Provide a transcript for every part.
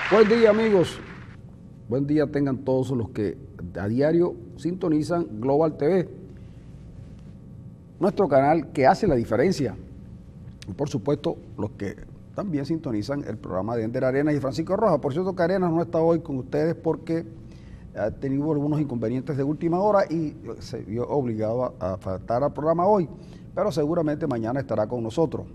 Buen día, amigos. Buen día tengan todos los que a diario sintonizan Global TV, nuestro canal que hace la diferencia. Y por supuesto, los que también sintonizan el programa de Ender Arenas y Francisco Rojas. Por cierto, que Arenas no está hoy con ustedes porque ha tenido algunos inconvenientes de última hora y se vio obligado a faltar al programa hoy, pero seguramente mañana estará con nosotros.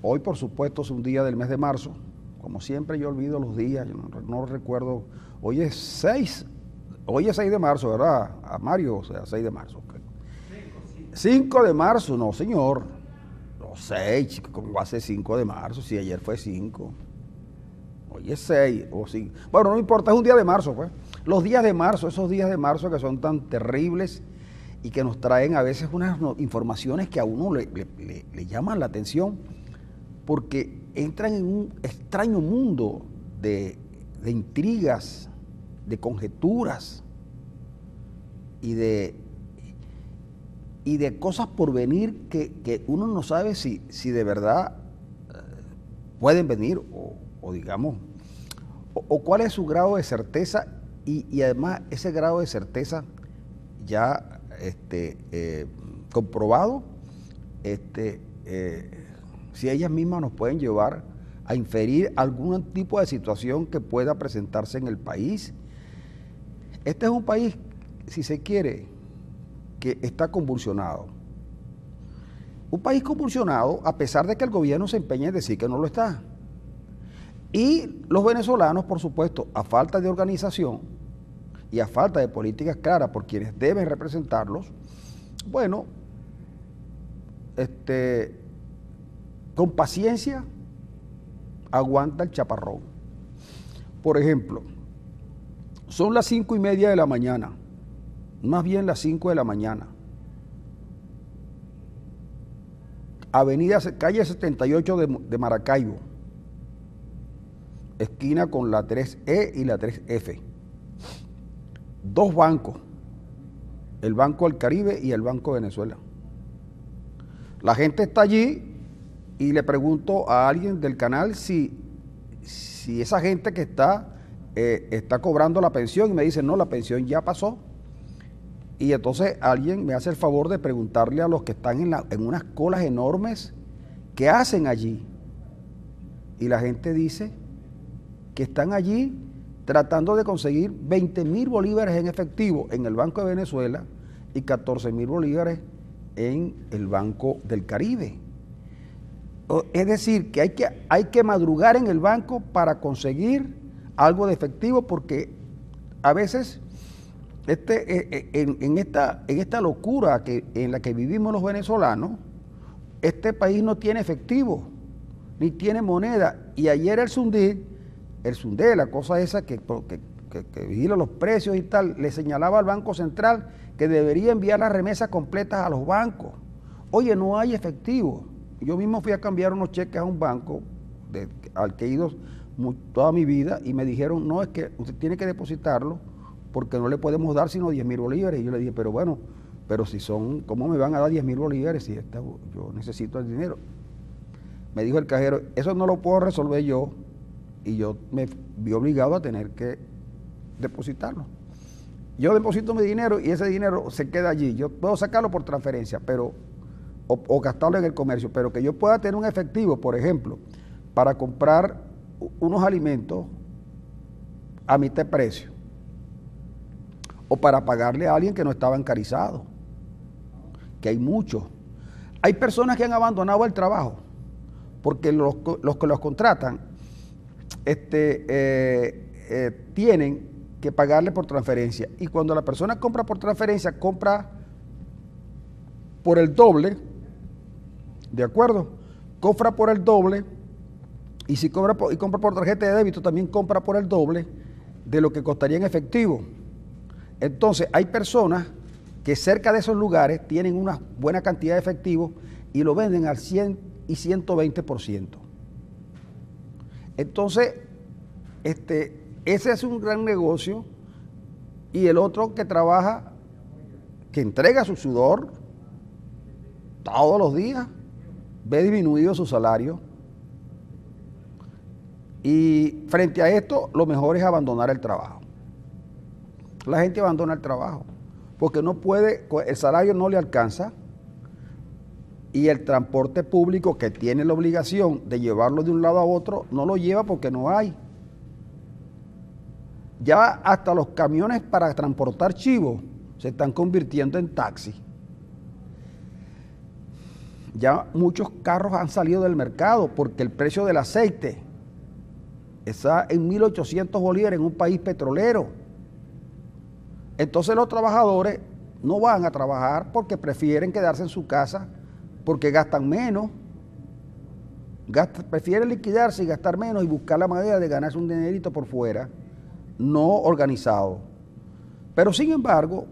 Hoy, por supuesto, es un día del mes de marzo. Como siempre, yo olvido los días, yo no recuerdo. Hoy es 6 de marzo, ¿verdad? A Mario, o sea, 6 de marzo. 5 de marzo, no, señor. No, 6, ¿cómo va a ser 5 de marzo? Si ayer fue 5. Hoy es 6 o 5. Bueno, no importa, es un día de marzo, pues. Los días de marzo, esos días de marzo que son tan terribles y que nos traen a veces unas informaciones que a uno le llaman la atención, porque entran en un extraño mundo de intrigas, de conjeturas y de cosas por venir que uno no sabe si de verdad pueden venir o digamos, o cuál es su grado de certeza y además ese grado de certeza ya comprobado, si ellas mismas nos pueden llevar a inferir algún tipo de situación que pueda presentarse en el país. Este es un país, si se quiere, que está convulsionado. Un país convulsionado a pesar de que el gobierno se empeña en decir que no lo está. Y los venezolanos, por supuesto, a falta de organización y a falta de políticas claras por quienes deben representarlos, bueno, con paciencia aguanta el chaparrón. Por ejemplo, son las 5:30 de la mañana, más bien las 5 de la mañana. Calle 78 de Maracaibo, esquina con la 3E y la 3F. Dos bancos, el Banco del Caribe y el Banco de Venezuela. La gente está allí y le pregunto a alguien del canal si esa gente que está cobrando la pensión, y me dice, no, la pensión ya pasó. Y entonces alguien me hace el favor de preguntarle a los que están en unas colas enormes, ¿qué hacen allí? Y la gente dice que están allí tratando de conseguir 20.000 bolívares en efectivo en el Banco de Venezuela y 14.000 bolívares en el Banco del Caribe. Es decir, que hay que madrugar en el banco para conseguir algo de efectivo, porque a veces en esta locura en la que vivimos los venezolanos, este país no tiene efectivo, ni tiene moneda. Y ayer el SUNDE, la cosa esa que vigila los precios y tal, le señalaba al Banco Central que debería enviar las remesas completas a los bancos. Oye, no hay efectivo. Yo mismo fui a cambiar unos cheques a un banco al que he ido toda mi vida y me dijeron, no, es que usted tiene que depositarlo porque no le podemos dar sino 10.000 bolívares. Y yo le dije, pero bueno, pero si son, ¿cómo me van a dar 10.000 bolívares si yo necesito el dinero? Me dijo el cajero, eso no lo puedo resolver yo, y yo me vi obligado a tener que depositarlo. Yo deposito mi dinero y ese dinero se queda allí. Yo puedo sacarlo por transferencia, pero o gastarlo en el comercio, pero que yo pueda tener un efectivo, por ejemplo, para comprar unos alimentos a mitad de precio, o para pagarle a alguien que no está bancarizado, que hay muchos. Hay personas que han abandonado el trabajo porque los que los contratan tienen que pagarle por transferencia, y cuando la persona compra por transferencia, compra por el doble, ¿de acuerdo? Compra por el doble, y si compra por tarjeta de débito, también compra por el doble de lo que costaría en efectivo. Entonces, hay personas que cerca de esos lugares tienen una buena cantidad de efectivo y lo venden al 100 y 120%. Entonces, ese es un gran negocio, y el otro que trabaja, que entrega su sudor todos los días, ve disminuido su salario. Y frente a esto, lo mejor es abandonar el trabajo. La gente abandona el trabajo porque no puede, el salario no le alcanza y el transporte público, que tiene la obligación de llevarlo de un lado a otro, no lo lleva porque no hay. Ya hasta los camiones para transportar chivos se están convirtiendo en taxi. Ya muchos carros han salido del mercado porque el precio del aceite está en 1.800 bolívares en un país petrolero. Entonces los trabajadores no van a trabajar porque prefieren quedarse en su casa porque gastan menos, prefieren liquidarse y gastar menos y buscar la manera de ganarse un dinerito por fuera, no organizado. Pero sin embargo,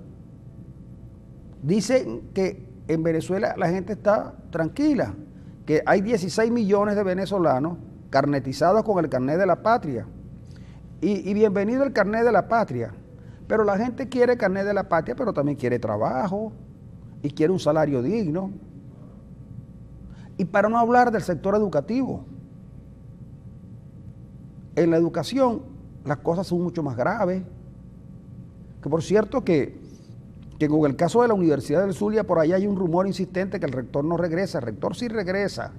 dicen que en Venezuela la gente está tranquila, que hay 16 millones de venezolanos carnetizados con el carnet de la patria. Y bienvenido el carnet de la patria. Pero la gente quiere carnet de la patria, pero también quiere trabajo y quiere un salario digno. Y para no hablar del sector educativo. En la educación las cosas son mucho más graves. Que por cierto que con el caso de la Universidad del Zulia, por ahí hay un rumor insistente que el rector no regresa. El rector sí regresa.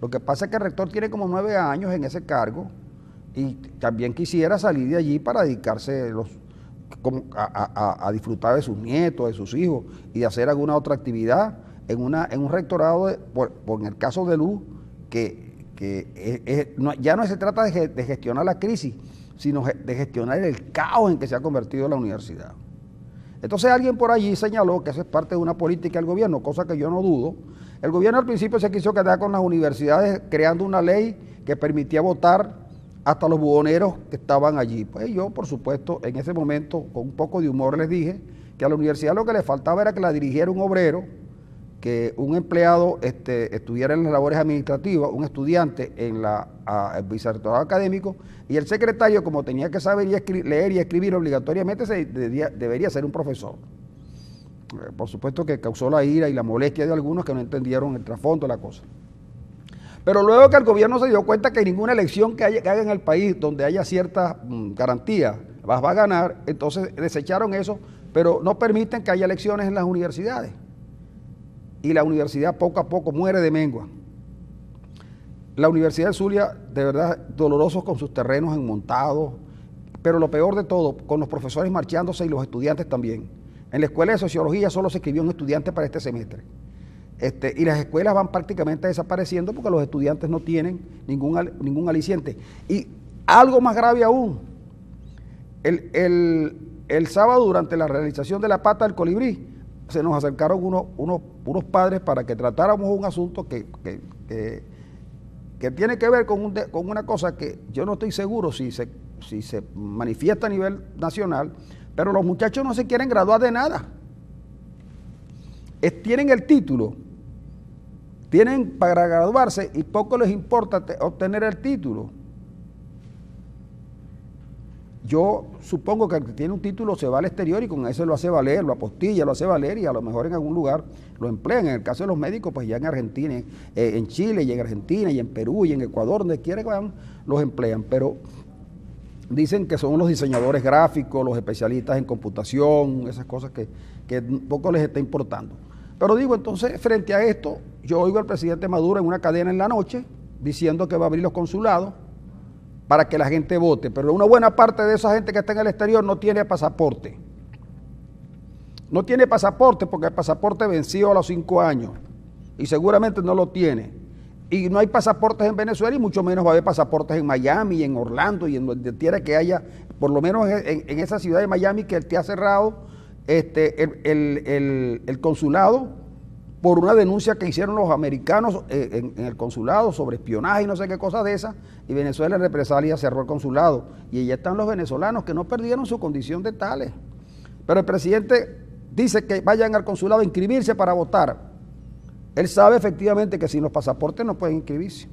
Lo que pasa es que el rector tiene como 9 años en ese cargo y también quisiera salir de allí para dedicarse a disfrutar de sus nietos, de sus hijos y de hacer alguna otra actividad en un rectorado, en el caso de Luz, ya no se trata de gestionar la crisis, sino de gestionar el caos en que se ha convertido la universidad. Entonces alguien por allí señaló que eso es parte de una política del gobierno, cosa que yo no dudo. El gobierno al principio se quiso quedar con las universidades creando una ley que permitía votar hasta los buhoneros que estaban allí. Pues yo, por supuesto, en ese momento, con un poco de humor les dije que a la universidad lo que le faltaba era que la dirigiera un obrero, que un empleado estuviera en las labores administrativas, un estudiante en el vicerrectorado académico, y el secretario, como tenía que saber leer y escribir obligatoriamente, debería ser un profesor. Por supuesto que causó la ira y la molestia de algunos que no entendieron el trasfondo de la cosa. Pero luego que el gobierno se dio cuenta que ninguna elección que haga en el país donde haya cierta garantía va a ganar, entonces desecharon eso, pero no permiten que haya elecciones en las universidades. Y la universidad poco a poco muere de mengua. La Universidad del Zulia, de verdad, dolorosos con sus terrenos enmontados, pero lo peor de todo, con los profesores marchándose y los estudiantes también. En la escuela de sociología solo se escribió un estudiante para este semestre. Y las escuelas van prácticamente desapareciendo porque los estudiantes no tienen ningún aliciente. Y algo más grave aún, el sábado durante la realización de la pata del colibrí, se nos acercaron unos padres para que tratáramos un asunto que tiene que ver con una cosa que yo no estoy seguro si se manifiesta a nivel nacional, pero los muchachos no se quieren graduar de nada. Tienen el título, tienen para graduarse y poco les importa obtener el título. Yo supongo que el que tiene un título se va al exterior y con eso lo hace valer, lo apostilla, lo hace valer y a lo mejor en algún lugar lo emplean. En el caso de los médicos, pues ya en Argentina, en Chile y en Argentina y en Perú y en Ecuador, donde quiera que vayan, los emplean. Pero dicen que son los diseñadores gráficos, los especialistas en computación, esas cosas que poco les está importando. Pero digo, entonces, frente a esto, yo oigo al presidente Maduro en una cadena en la noche diciendo que va a abrir los consulados para que la gente vote, pero una buena parte de esa gente que está en el exterior no tiene pasaporte. No tiene pasaporte porque el pasaporte venció a los 5 años y seguramente no lo tiene. Y no hay pasaportes en Venezuela y mucho menos va a haber pasaportes en Miami y en Orlando y en donde quiera que haya, por lo menos en esa ciudad de Miami que te ha cerrado el consulado por una denuncia que hicieron los americanos en el consulado sobre espionaje y no sé qué cosa de esas, y Venezuela en represalia cerró el consulado. Y allí están los venezolanos que no perdieron su condición de tales. Pero el presidente dice que vayan al consulado a inscribirse para votar. Él sabe efectivamente que sin los pasaportes no pueden inscribirse.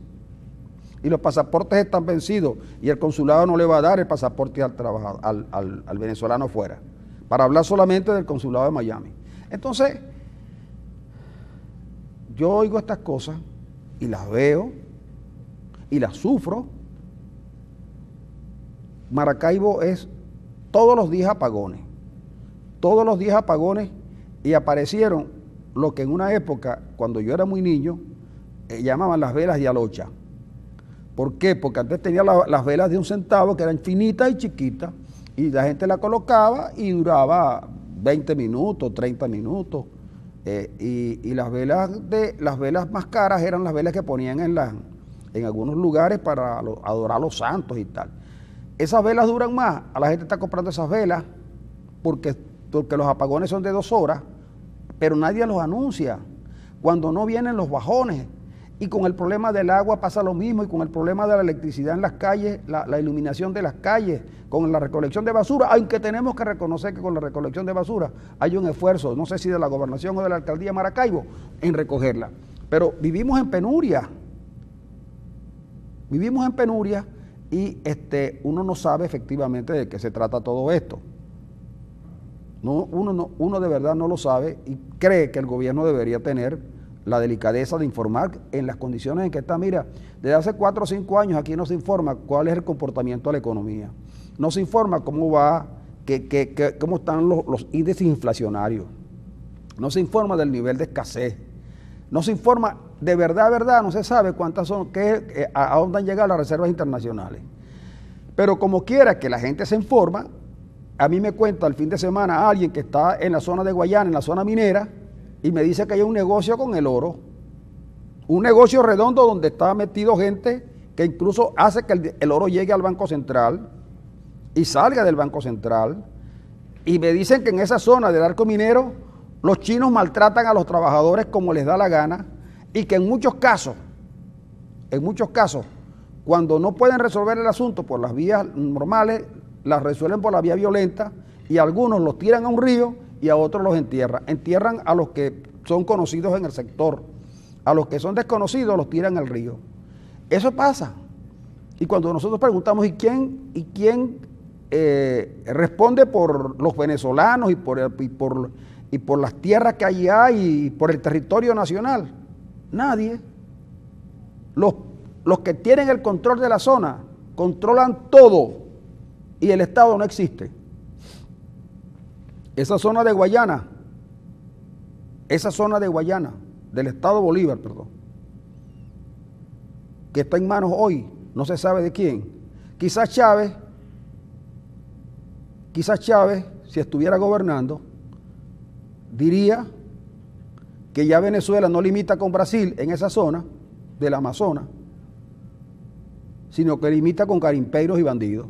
Y los pasaportes están vencidos y el consulado no le va a dar el pasaporte al trabajador, al venezolano fuera. Para hablar solamente del consulado de Miami. Entonces, yo oigo estas cosas y las veo y las sufro Maracaibo es todos los días apagones. Todos los días apagones, y aparecieron lo que en una época, cuando yo era muy niño, llamaban las velas de alocha. ¿Por qué? Porque antes tenía las velas de 1 centavo, que eran finitas y chiquitas, y la gente la colocaba y duraba 20 minutos, 30 minutos. Y las velas más caras eran las velas que ponían en algunos lugares para adorar a los santos y tal. Esas velas duran más, a la gente está comprando esas velas porque los apagones son de 2 horas, pero nadie los anuncia. Cuando no vienen los bajones, y con el problema del agua pasa lo mismo, y con el problema de la electricidad en las calles, la iluminación de las calles, con la recolección de basura, aunque tenemos que reconocer que con la recolección de basura hay un esfuerzo, no sé si de la gobernación o de la alcaldía de Maracaibo, en recogerla. Pero vivimos en penuria. Vivimos en penuria y uno no sabe efectivamente de qué se trata todo esto. Uno de verdad no lo sabe y cree que el gobierno debería tener la delicadeza de informar en las condiciones en que está. Mira, desde hace 4 o 5 años aquí no se informa cuál es el comportamiento de la economía. No se informa cómo va, cómo están los índices inflacionarios. No se informa del nivel de escasez. No se informa de verdad, no se sabe cuántas son, a dónde han llegado las reservas internacionales. Pero como quiera que la gente se informa, a mí me cuenta el fin de semana alguien que está en la zona de Guayana, en la zona minera, y me dice que hay un negocio con el oro. Un negocio redondo donde está metido gente que incluso hace que el oro llegue al Banco Central y salga del Banco Central. Y me dicen que en esa zona del arco minero los chinos maltratan a los trabajadores como les da la gana y que en muchos casos, cuando no pueden resolver el asunto por las vías normales, las resuelven por la vía violenta y algunos los tiran a un río y a otros los entierran. Entierran a los que son conocidos en el sector, a los que son desconocidos los tiran al río. Eso pasa. Y cuando nosotros preguntamos, ¿y quién responde por los venezolanos y por las tierras que allí hay y por el territorio nacional? Nadie. Los que tienen el control de la zona controlan todo y el Estado no existe. Esa zona de Guayana, del Estado Bolívar, perdón, que está en manos hoy, no se sabe de quién. Quizás Chávez, si estuviera gobernando, diría que ya Venezuela no limita con Brasil en esa zona del Amazonas, sino que limita con garimpeiros y bandidos.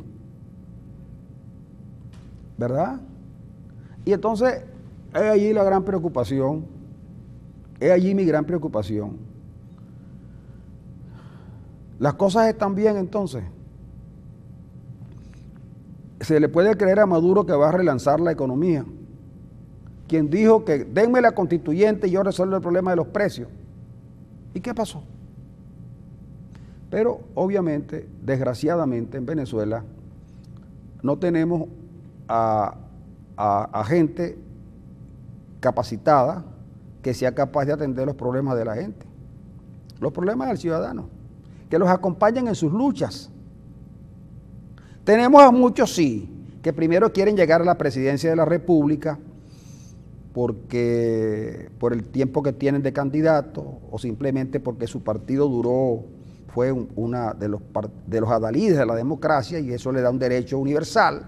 ¿Verdad? Y entonces, es allí la gran preocupación, es allí mi gran preocupación. Las cosas están bien entonces. Se le puede creer a Maduro que va a relanzar la economía. Quien dijo que denme la constituyente y yo resuelvo el problema de los precios. ¿Y qué pasó? Pero obviamente, desgraciadamente en Venezuela no tenemos a gente capacitada que sea capaz de atender los problemas de la gente, los problemas del ciudadano, que los acompañen en sus luchas. Tenemos a muchos, sí, que primero quieren llegar a la presidencia de la República porque por el tiempo que tienen de candidato o simplemente porque su partido fue una de los adalides de la democracia y eso le da un derecho universal,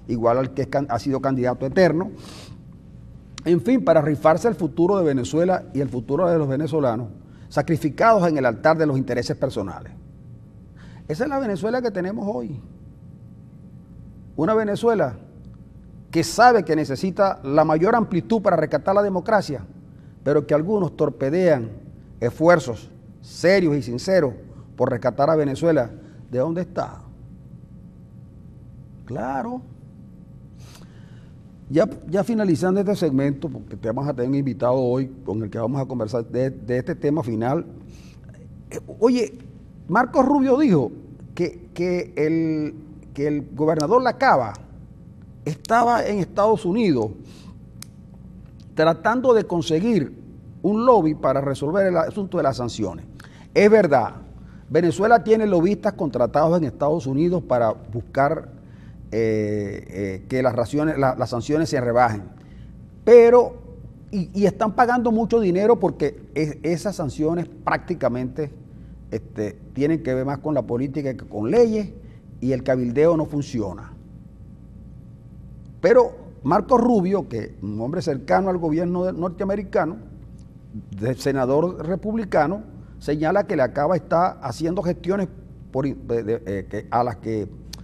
igual al que ha sido candidato eterno. En fin, para rifarse el futuro de Venezuela y el futuro de los venezolanos, sacrificados en el altar de los intereses personales. Esa es la Venezuela que tenemos hoy. Una Venezuela que sabe que necesita la mayor amplitud para rescatar la democracia, pero que algunos torpedean esfuerzos serios y sinceros por rescatar a Venezuela. ¿De dónde está? Claro. Ya finalizando este segmento, porque te vamos a tener un invitado hoy con el que vamos a conversar de este tema final. Oye, Marcos Rubio dijo que el gobernador Lacaba estaba en Estados Unidos tratando de conseguir un lobby para resolver el asunto de las sanciones. Es verdad, Venezuela tiene lobistas contratados en Estados Unidos para buscar que las sanciones se rebajen. Pero, y están pagando mucho dinero porque esas sanciones prácticamente tienen que ver más con la política que con leyes, y el cabildeo no funciona. Pero Marco Rubio, que es un hombre cercano al gobierno norteamericano, senador republicano, señala que la Cava está haciendo gestiones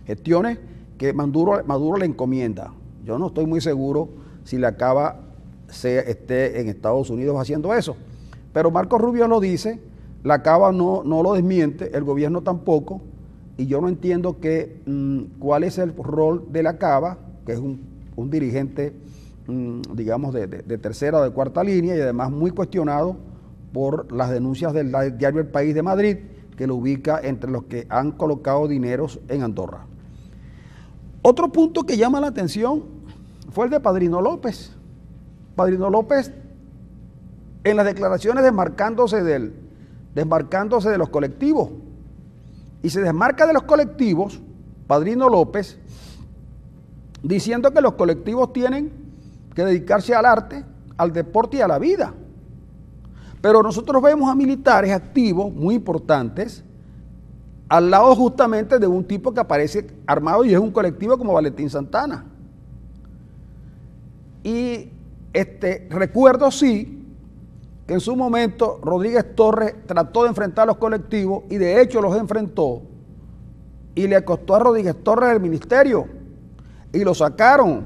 gestiones que Maduro le encomienda. Yo no estoy muy seguro si la Cava esté en Estados Unidos haciendo eso, pero Marco Rubio lo dice, la Cava no lo desmiente, el gobierno tampoco, y yo no entiendo cuál es el rol de la Cava, que es un dirigente, digamos, de tercera o de cuarta línea, y además muy cuestionado por las denuncias del diario El País de Madrid, que lo ubica entre los que han colocado dineros en Andorra. Otro punto que llama la atención fue el de Padrino López. Padrino López, en las declaraciones desmarcándose de los colectivos, y se desmarca de los colectivos, Padrino López, diciendo que los colectivos tienen que dedicarse al arte, al deporte y a la vida. Pero nosotros vemos a militares activos, muy importantes, al lado justamente de un tipo que aparece armado y es un colectivo como Valentín Santana. Y recuerdo sí que en su momento Rodríguez Torres trató de enfrentar a los colectivos y de hecho los enfrentó, y le costó a Rodríguez Torres el ministerio y lo sacaron,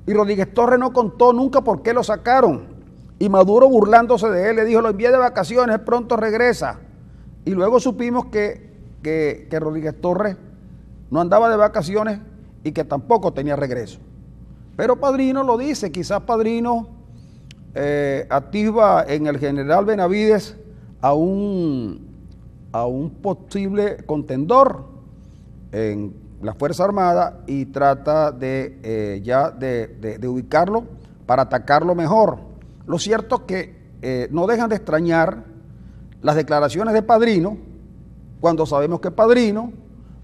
y Rodríguez Torres no contó nunca por qué lo sacaron, y Maduro, burlándose de él, le dijo: lo envié de vacaciones, pronto regresa. Y luego supimos que Rodríguez Torres no andaba de vacaciones y que tampoco tenía regreso. Pero Padrino lo dice, quizás Padrino atisba en el general Benavides a un posible contendor en la Fuerza Armada, y trata de ubicarlo para atacarlo mejor. Lo cierto es que no dejan de extrañar las declaraciones de Padrino, cuando sabemos que Padrino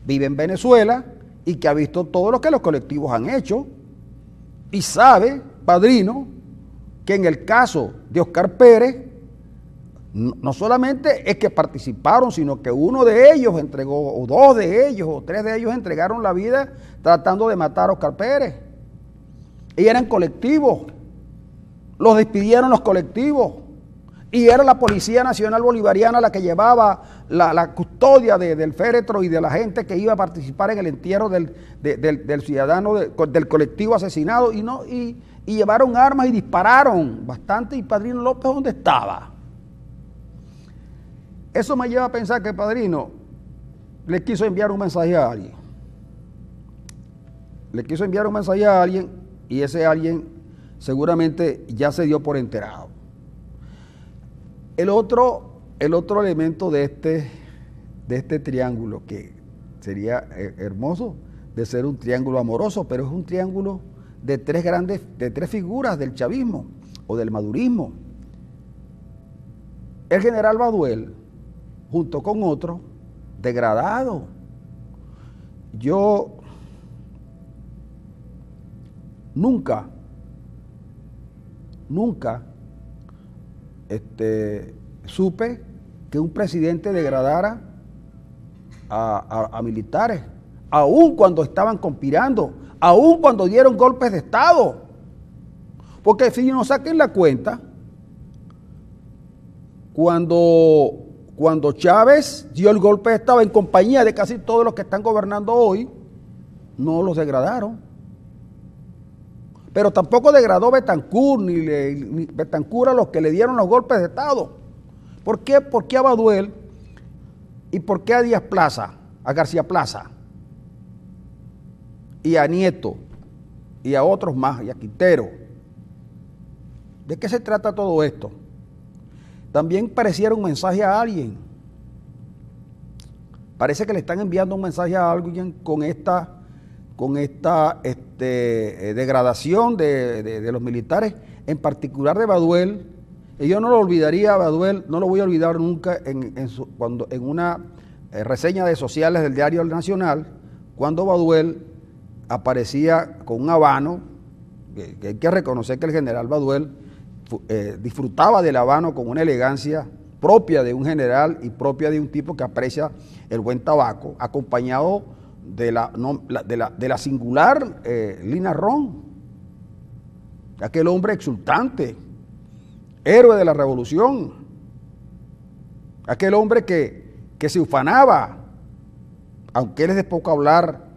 vive en Venezuela y que ha visto todo lo que los colectivos han hecho, y sabe Padrino que en el caso de Oscar Pérez, no solamente es que participaron, sino que uno de ellos entregó, o dos de ellos, o tres de ellos entregaron la vida tratando de matar a Oscar Pérez. Y eran colectivos, los despidieron los colectivos, y era la Policía Nacional Bolivariana la que llevaba la custodia del féretro y de la gente que iba a participar en el entierro del ciudadano, del colectivo asesinado, y llevaron armas y dispararon bastante. ¿Y Padrino López dónde estaba? Eso me lleva a pensar que Padrino le quiso enviar un mensaje a alguien. Le quiso enviar un mensaje a alguien, y ese alguien seguramente ya se dio por enterado. El otro elemento de este triángulo, que sería hermoso de ser un triángulo amoroso, pero es un triángulo de tres figuras del chavismo o del madurismo. El general Baduel, junto con otro, degradado. Yo nunca supe que un presidente degradara a militares, aun cuando estaban conspirando, aun cuando dieron golpes de Estado. Porque si no saquen la cuenta, cuando Chávez dio el golpe de Estado en compañía de casi todos los que están gobernando hoy, no los degradaron. Pero tampoco degradó Betancourt, ni Betancourt a los que le dieron los golpes de Estado. ¿Por qué? ¿Por qué a Baduel? ¿Y por qué a Díaz Plaza, a García Plaza? Y a Nieto, y a otros más, y a Quintero. ¿De qué se trata todo esto? También pareciera un mensaje a alguien. Parece que le están enviando un mensaje a alguien con esta degradación de los militares, en particular de Baduel. Y yo no lo olvidaría a Baduel, no lo voy a olvidar nunca cuando en una reseña de sociales del diario El Nacional, cuando Baduel aparecía con un habano, que hay que reconocer que el general Baduel disfrutaba del habano con una elegancia propia de un general y propia de un tipo que aprecia el buen tabaco, acompañado de la singular Lina Ron, aquel hombre exultante, héroe de la revolución, aquel hombre que se ufanaba, aunque él es de poco hablar,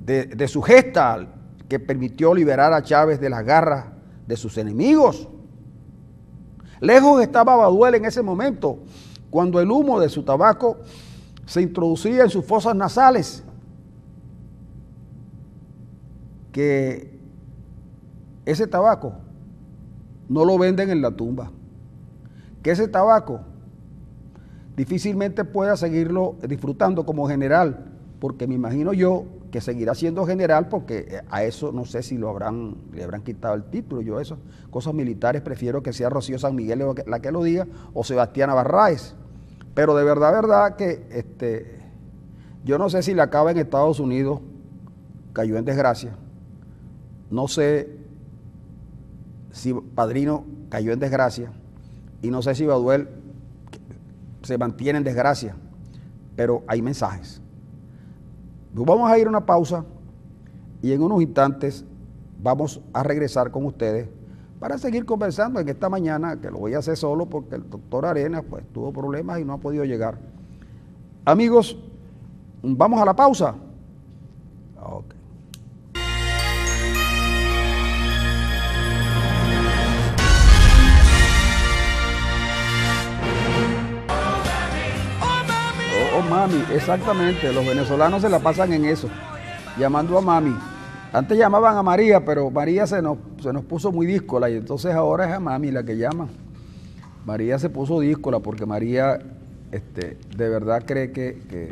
de su gesta que permitió liberar a Chávez de las garras de sus enemigos. Lejos estaba Baduel en ese momento, cuando el humo de su tabaco se introducía en sus fosas nasales, que ese tabaco no lo venden en la tumba, que ese tabaco difícilmente pueda seguirlo disfrutando como general, porque me imagino yo que seguirá siendo general, porque a eso no sé si le habrán quitado el título. Yo esas cosas militares prefiero que sea Rocío San Miguel la que lo diga, o Sebastián Barraez. Pero de verdad que yo no sé si la cava en Estados Unidos cayó en desgracia, no sé si Padrino cayó en desgracia, y no sé si Baduel se mantiene en desgracia, pero hay mensajes. Vamos a ir a una pausa y en unos instantes vamos a regresar con ustedes para seguir conversando en esta mañana, que lo voy a hacer solo porque el doctor Arenas pues tuvo problemas y no ha podido llegar. Amigos, vamos a la pausa. Okay. Oh, mami, exactamente, los venezolanos se la pasan en eso, llamando a mami. Antes llamaban a María, pero María se nos puso muy díscola y entonces ahora es a mami la que llama. María se puso díscola porque María de verdad cree que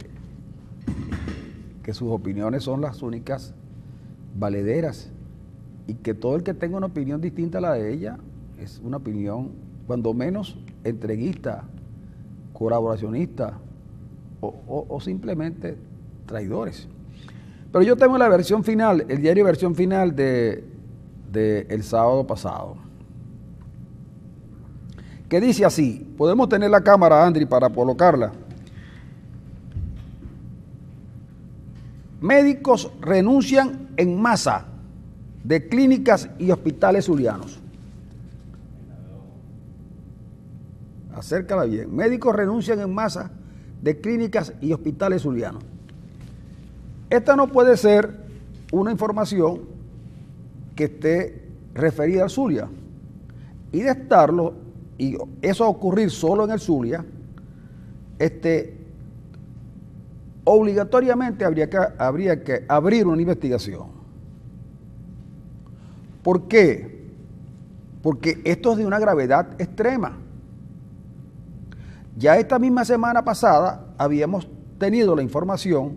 sus opiniones son las únicas valederas y que todo el que tenga una opinión distinta a la de ella es una opinión, cuando menos, entreguista, colaboracionista, o simplemente traidores. Pero yo tengo la versión final, el diario versión final de el sábado pasado, que dice así. Podemos tener la cámara, Andri, para colocarla. Médicos renuncian en masa de clínicas y hospitales zulianos. Acércala bien. Médicos renuncian en masa de clínicas y hospitales zulianos. Esta no puede ser una información que esté referida al Zulia. Y de estarlo, y eso ocurrir solo en el Zulia, obligatoriamente habría que abrir una investigación. ¿Por qué? Porque esto es de una gravedad extrema. Ya esta misma semana pasada habíamos tenido la información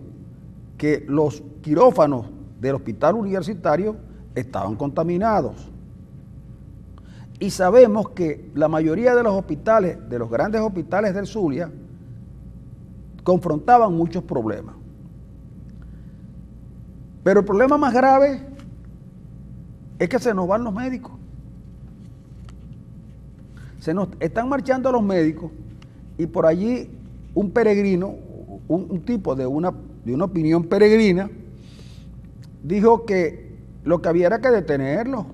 que los quirófanos del hospital universitario estaban contaminados. Y sabemos que la mayoría de los hospitales, de los grandes hospitales del Zulia, confrontaban muchos problemas. Pero el problema más grave es que se nos van los médicos. Se nos están marchando los médicos y por allí un peregrino, un tipo de una opinión peregrina, dijo que lo que había era que detenerlos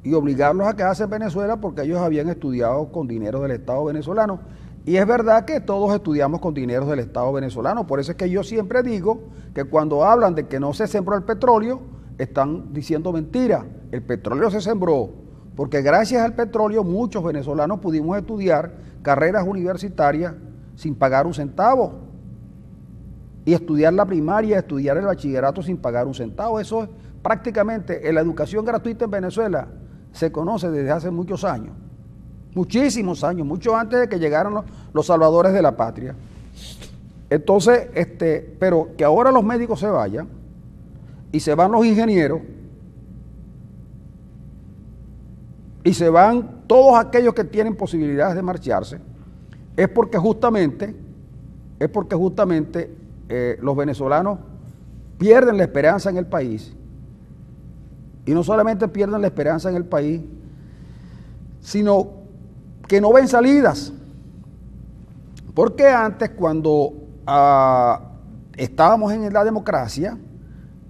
y obligarlos a quedarse en Venezuela porque ellos habían estudiado con dinero del Estado venezolano. Y es verdad que todos estudiamos con dinero del Estado venezolano, por eso es que yo siempre digo que cuando hablan de que no se sembró el petróleo, están diciendo mentira. El petróleo se sembró, porque gracias al petróleo muchos venezolanos pudimos estudiar carreras universitarias sin pagar un centavo, y estudiar la primaria, estudiar el bachillerato sin pagar un centavo. Eso es prácticamente, en la educación gratuita en Venezuela se conoce desde hace muchos años, muchísimos años, mucho antes de que llegaran los salvadores de la patria. Entonces, pero que ahora los médicos se vayan y se van los ingenieros y se van todos aquellos que tienen posibilidades de marcharse, es porque justamente los venezolanos pierden la esperanza en el país. Y no solamente pierden la esperanza en el país, sino que no ven salidas. Porque antes, cuando estábamos en la democracia,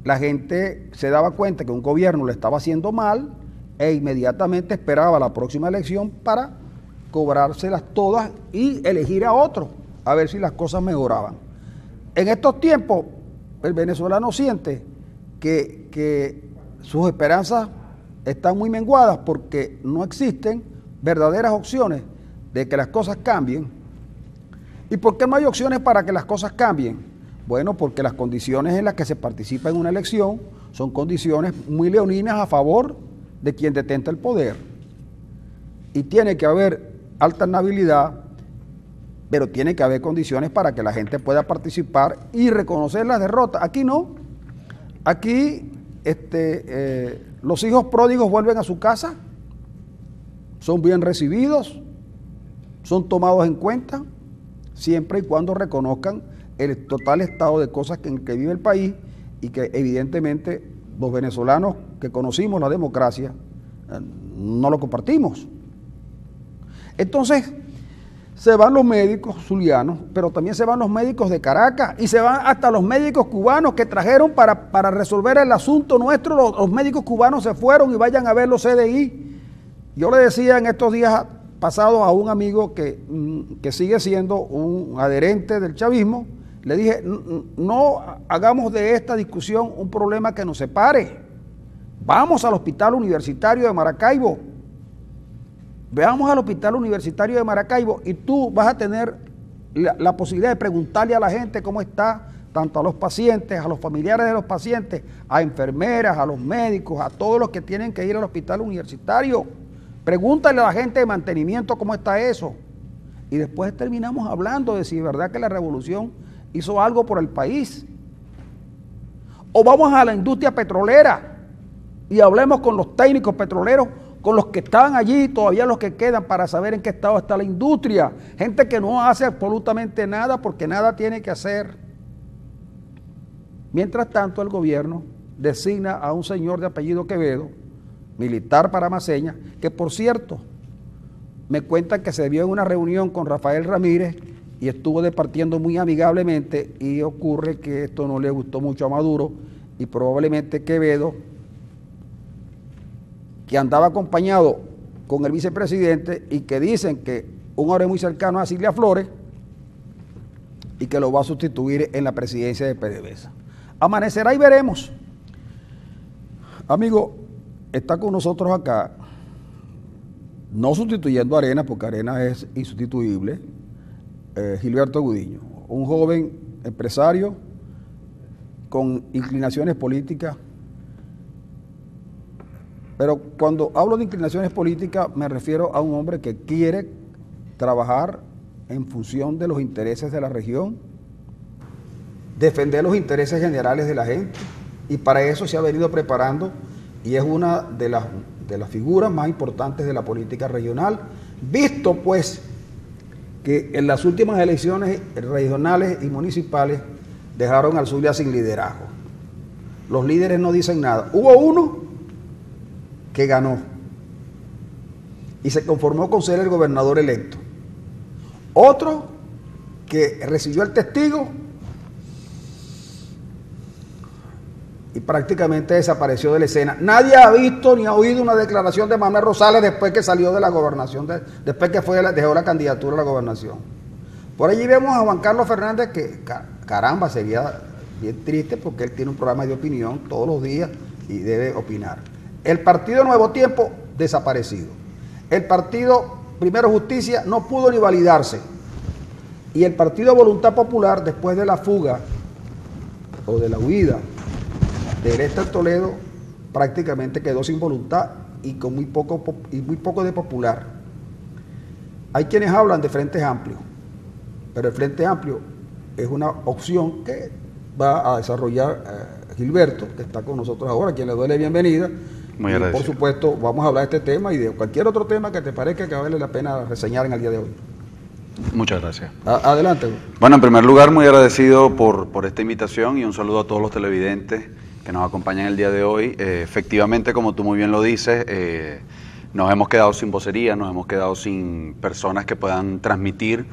la gente se daba cuenta que un gobierno lo estaba haciendo mal e inmediatamente esperaba la próxima elección para cobrárselas todas y elegir a otro, a ver si las cosas mejoraban. En estos tiempos, el venezolano siente que sus esperanzas están muy menguadas porque no existen verdaderas opciones de que las cosas cambien. ¿Y por qué no hay opciones para que las cosas cambien? Bueno, porque las condiciones en las que se participa en una elección son condiciones muy leoninas a favor de quien detenta el poder. Y tiene que haber alternabilidad, pero tiene que haber condiciones para que la gente pueda participar y reconocer las derrotas. Aquí no. Aquí los hijos pródigos vuelven a su casa, son bien recibidos, son tomados en cuenta, siempre y cuando reconozcan el total estado de cosas en que vive el país y que evidentemente los venezolanos que conocimos la democracia no lo compartimos. Entonces se van los médicos zulianos, pero también se van los médicos de Caracas y se van hasta los médicos cubanos que trajeron para resolver el asunto nuestro. Los médicos cubanos se fueron y vayan a ver los CDI. Yo le decía en estos días pasados a un amigo que sigue siendo un adherente del chavismo, le dije, no hagamos de esta discusión un problema que nos separe. Vamos al Hospital Universitario de Maracaibo. Veamos al Hospital Universitario de Maracaibo y tú vas a tener la posibilidad de preguntarle a la gente cómo está, tanto a los pacientes, a los familiares de los pacientes, a enfermeras, a los médicos, a todos los que tienen que ir al Hospital Universitario. Pregúntale a la gente de mantenimiento cómo está eso. Y después terminamos hablando de si es verdad que la revolución hizo algo por el país. O vamos a la industria petrolera y hablemos con los técnicos petroleros, con los que estaban allí, todavía los que quedan, para saber en qué estado está la industria. Gente que no hace absolutamente nada porque nada tiene que hacer. Mientras tanto, el gobierno designa a un señor de apellido Quevedo, militar paramaseña, que por cierto, me cuentan que se vio en una reunión con Rafael Ramírez y estuvo departiendo muy amigablemente, y ocurre que esto no le gustó mucho a Maduro y probablemente Quevedo, que andaba acompañado con el vicepresidente y que dicen que un hombre muy cercano a Cilia Flores y que lo va a sustituir en la presidencia de PDVSA. Amanecerá y veremos. Amigo, está con nosotros acá, no sustituyendo a Arenas, porque Arenas es insustituible, Gilberto Gudiño, un joven empresario con inclinaciones políticas. Pero cuando hablo de inclinaciones políticas me refiero a un hombre que quiere trabajar en función de los intereses de la región, defender los intereses generales de la gente, y para eso se ha venido preparando y es una de las figuras más importantes de la política regional, visto pues que en las últimas elecciones regionales y municipales dejaron al Zulia sin liderazgo. Los líderes no dicen nada. Hubo uno que ganó y se conformó con ser el gobernador electo. Otro que recibió el testigo y prácticamente desapareció de la escena. Nadie ha visto ni ha oído una declaración de Manuel Rosales después que salió de la gobernación, después que dejó la candidatura a la gobernación. Por allí vemos a Juan Carlos Fernández, que caramba, sería bien triste porque él tiene un programa de opinión todos los días y debe opinar. El Partido Nuevo Tiempo, desaparecido. El Partido Primero Justicia no pudo ni validarse. Y el Partido Voluntad Popular, después de la fuga o de la huida de Ernesto Toledo, prácticamente quedó sin voluntad y con muy poco de popular. Hay quienes hablan de frentes amplios, pero el Frente Amplio es una opción que va a desarrollar Gilberto, que está con nosotros ahora, a quien le doy la bienvenida. Muy y agradecido. por supuesto vamos a hablar de este tema y de cualquier otro tema que te parezca que vale la pena reseñar en el día de hoy. Muchas gracias. Adelante. Bueno, en primer lugar, muy agradecido por esta invitación y un saludo a todos los televidentes que nos acompañan el día de hoy. Efectivamente, como tú muy bien lo dices, nos hemos quedado sin vocería, nos hemos quedado sin personas que puedan transmitir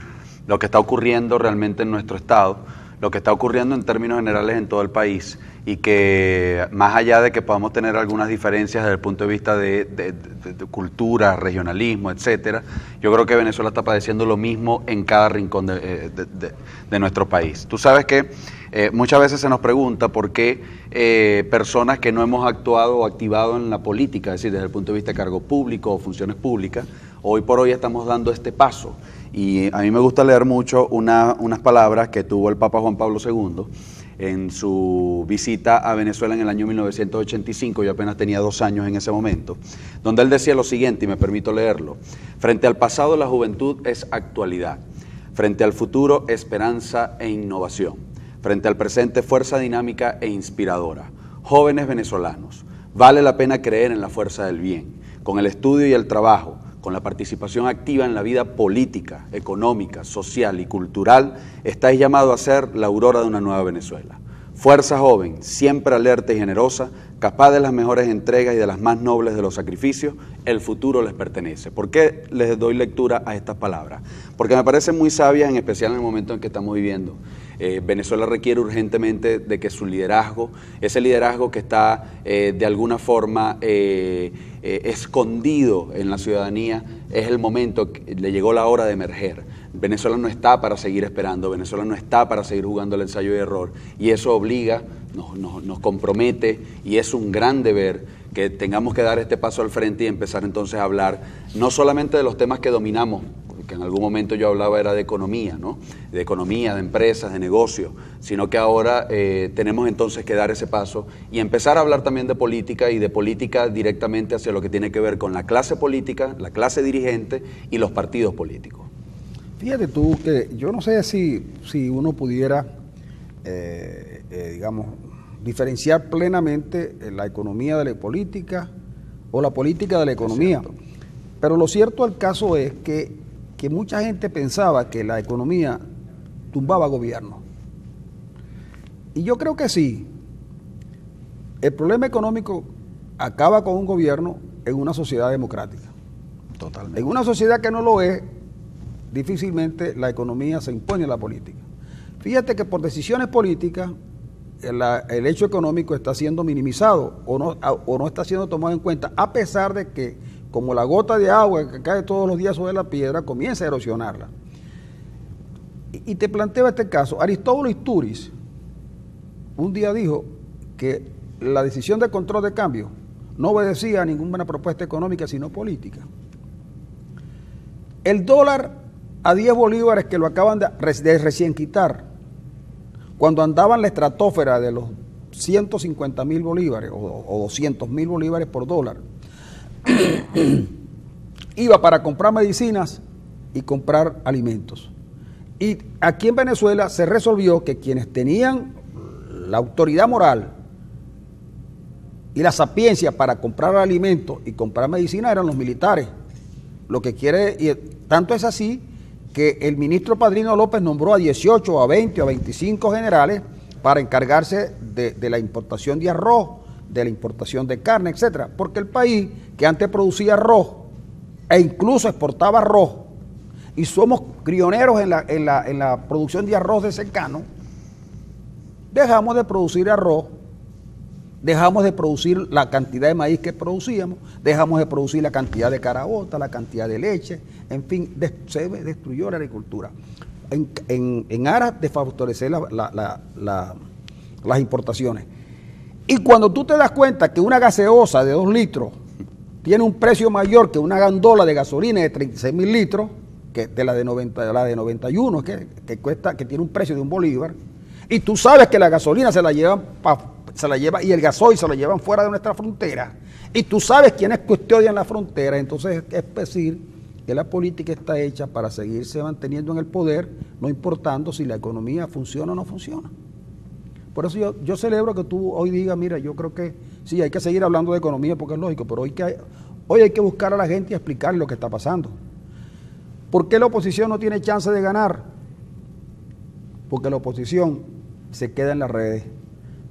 lo que está ocurriendo realmente en nuestro estado, lo que está ocurriendo en términos generales en todo el país, y que más allá de que podamos tener algunas diferencias desde el punto de vista de cultura, regionalismo, etcétera, yo creo que Venezuela está padeciendo lo mismo en cada rincón de nuestro país. Tú sabes que muchas veces se nos pregunta por qué personas que no hemos actuado o activado en la política, es decir, desde el punto de vista de cargo público o funciones públicas, hoy por hoy estamos dando este paso. Y a mí me gusta leer mucho unas palabras que tuvo el Papa Juan Pablo II en su visita a Venezuela en el año 1985, yo apenas tenía 2 años en ese momento, donde él decía lo siguiente, y me permito leerlo: frente al pasado la juventud es actualidad, frente al futuro esperanza e innovación, frente al presente fuerza dinámica e inspiradora. Jóvenes venezolanos, vale la pena creer en la fuerza del bien, con el estudio y el trabajo, con la participación activa en la vida política, económica, social y cultural, estáis llamados a ser la aurora de una nueva Venezuela. Fuerza joven, siempre alerta y generosa, capaz de las mejores entregas y de las más nobles de los sacrificios, el futuro les pertenece. ¿Por qué les doy lectura a estas palabras? Porque me parecen muy sabias, en especial en el momento en que estamos viviendo. Venezuela requiere urgentemente de que su liderazgo, ese liderazgo que está de alguna forma escondido en la ciudadanía, es el momento, le llegó la hora de emerger. Venezuela no está para seguir esperando, Venezuela no está para seguir jugando el ensayo y error, y eso obliga, nos compromete, y es un gran deber que tengamos que dar este paso al frente y empezar entonces a hablar no solamente de los temas que dominamos, que en algún momento yo hablaba era de economía, ¿no? De economía, de empresas, de negocios, sino que ahora tenemos entonces que dar ese paso y empezar a hablar también de política, y de política directamente hacia lo que tiene que ver con la clase política, la clase dirigente y los partidos políticos. Fíjate tú que yo no sé si uno pudiera, digamos, diferenciar plenamente la economía de la política o la política de la economía, pero lo cierto del caso es que mucha gente pensaba que la economía tumbaba gobierno. Y yo creo que sí. El problema económico acaba con un gobierno en una sociedad democrática. Totalmente. En una sociedad que no lo es, difícilmente la economía se impone a la política. Fíjate que por decisiones políticas el hecho económico está siendo minimizado o no está siendo tomado en cuenta, a pesar de que, como la gota de agua que cae todos los días sobre la piedra, comienza a erosionarla. Y te planteo este caso. Aristóbulo Istúriz un día dijo que la decisión de control de cambio no obedecía a ninguna propuesta económica, sino política. El dólar a 10 bolívares, que lo acaban de recién quitar, cuando andaba en la estratosfera de los 150.000 bolívares o 200.000 bolívares por dólar, iba para comprar medicinas y comprar alimentos. Y aquí en Venezuela se resolvió que quienes tenían la autoridad moral y la sapiencia para comprar alimentos y comprar medicina eran los militares. Lo que quiere, y tanto es así que el ministro Padrino López nombró a 18, a 20, a 25 generales para encargarse de la importación de arroz, de la importación de carne, etcétera, porque el país que antes producía arroz e incluso exportaba arroz, y somos pioneros en la producción de arroz de secano, dejamos de producir arroz, dejamos de producir la cantidad de maíz que producíamos, dejamos de producir la cantidad de caraota, la cantidad de leche, en fin, se destruyó la agricultura en aras de favorecer las importaciones. Y cuando tú te das cuenta que una gaseosa de 2 litros tiene un precio mayor que una gandola de gasolina de 36.000 litros, que de la de 91, que tiene un precio de 1 bolívar, y tú sabes que la gasolina se la lleva y el gasoil se lo llevan fuera de nuestra frontera, y tú sabes quiénes custodian la frontera, entonces es decir que la política está hecha para seguirse manteniendo en el poder, no importando si la economía funciona o no funciona. Por eso yo celebro que tú hoy digas, mira, yo creo que sí, hay que seguir hablando de economía porque es lógico, pero hoy hay que buscar a la gente y explicar lo que está pasando. ¿Por qué la oposición no tiene chance de ganar? Porque la oposición se queda en las redes,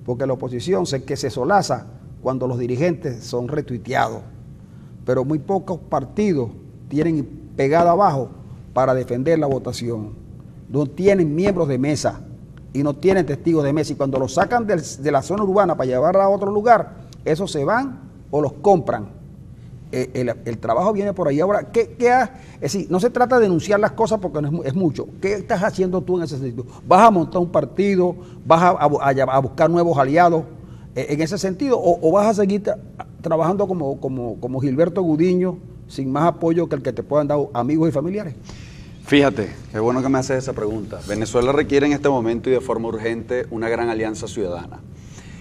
porque la oposición se solaza cuando los dirigentes son retuiteados, pero muy pocos partidos tienen pegada abajo para defender la votación. No tienen miembros de mesa y no tienen testigos de mesa, y cuando los sacan de la zona urbana para llevarla a otro lugar, esos se van o los compran. El trabajo viene por ahí. Ahora, es decir, no se trata de denunciar las cosas porque no es mucho. ¿Qué estás haciendo tú en ese sentido? ¿Vas a montar un partido? ¿Vas a buscar nuevos aliados en ese sentido? ¿O vas a seguir trabajando como Gilberto Gudiño, sin más apoyo que el que te puedan dar amigos y familiares? Fíjate, qué bueno que me haces esa pregunta. Venezuela requiere en este momento y de forma urgente una gran alianza ciudadana.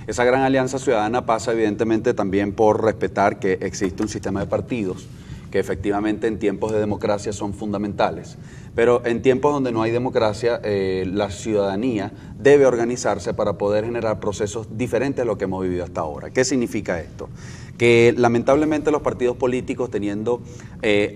Esa gran alianza ciudadana pasa evidentemente también por respetar que existe un sistema de partidos que efectivamente en tiempos de democracia son fundamentales, pero en tiempos donde no hay democracia, la ciudadanía debe organizarse para poder generar procesos diferentes a lo que hemos vivido hasta ahora. ¿Qué significa esto? Que lamentablemente los partidos políticos, teniendo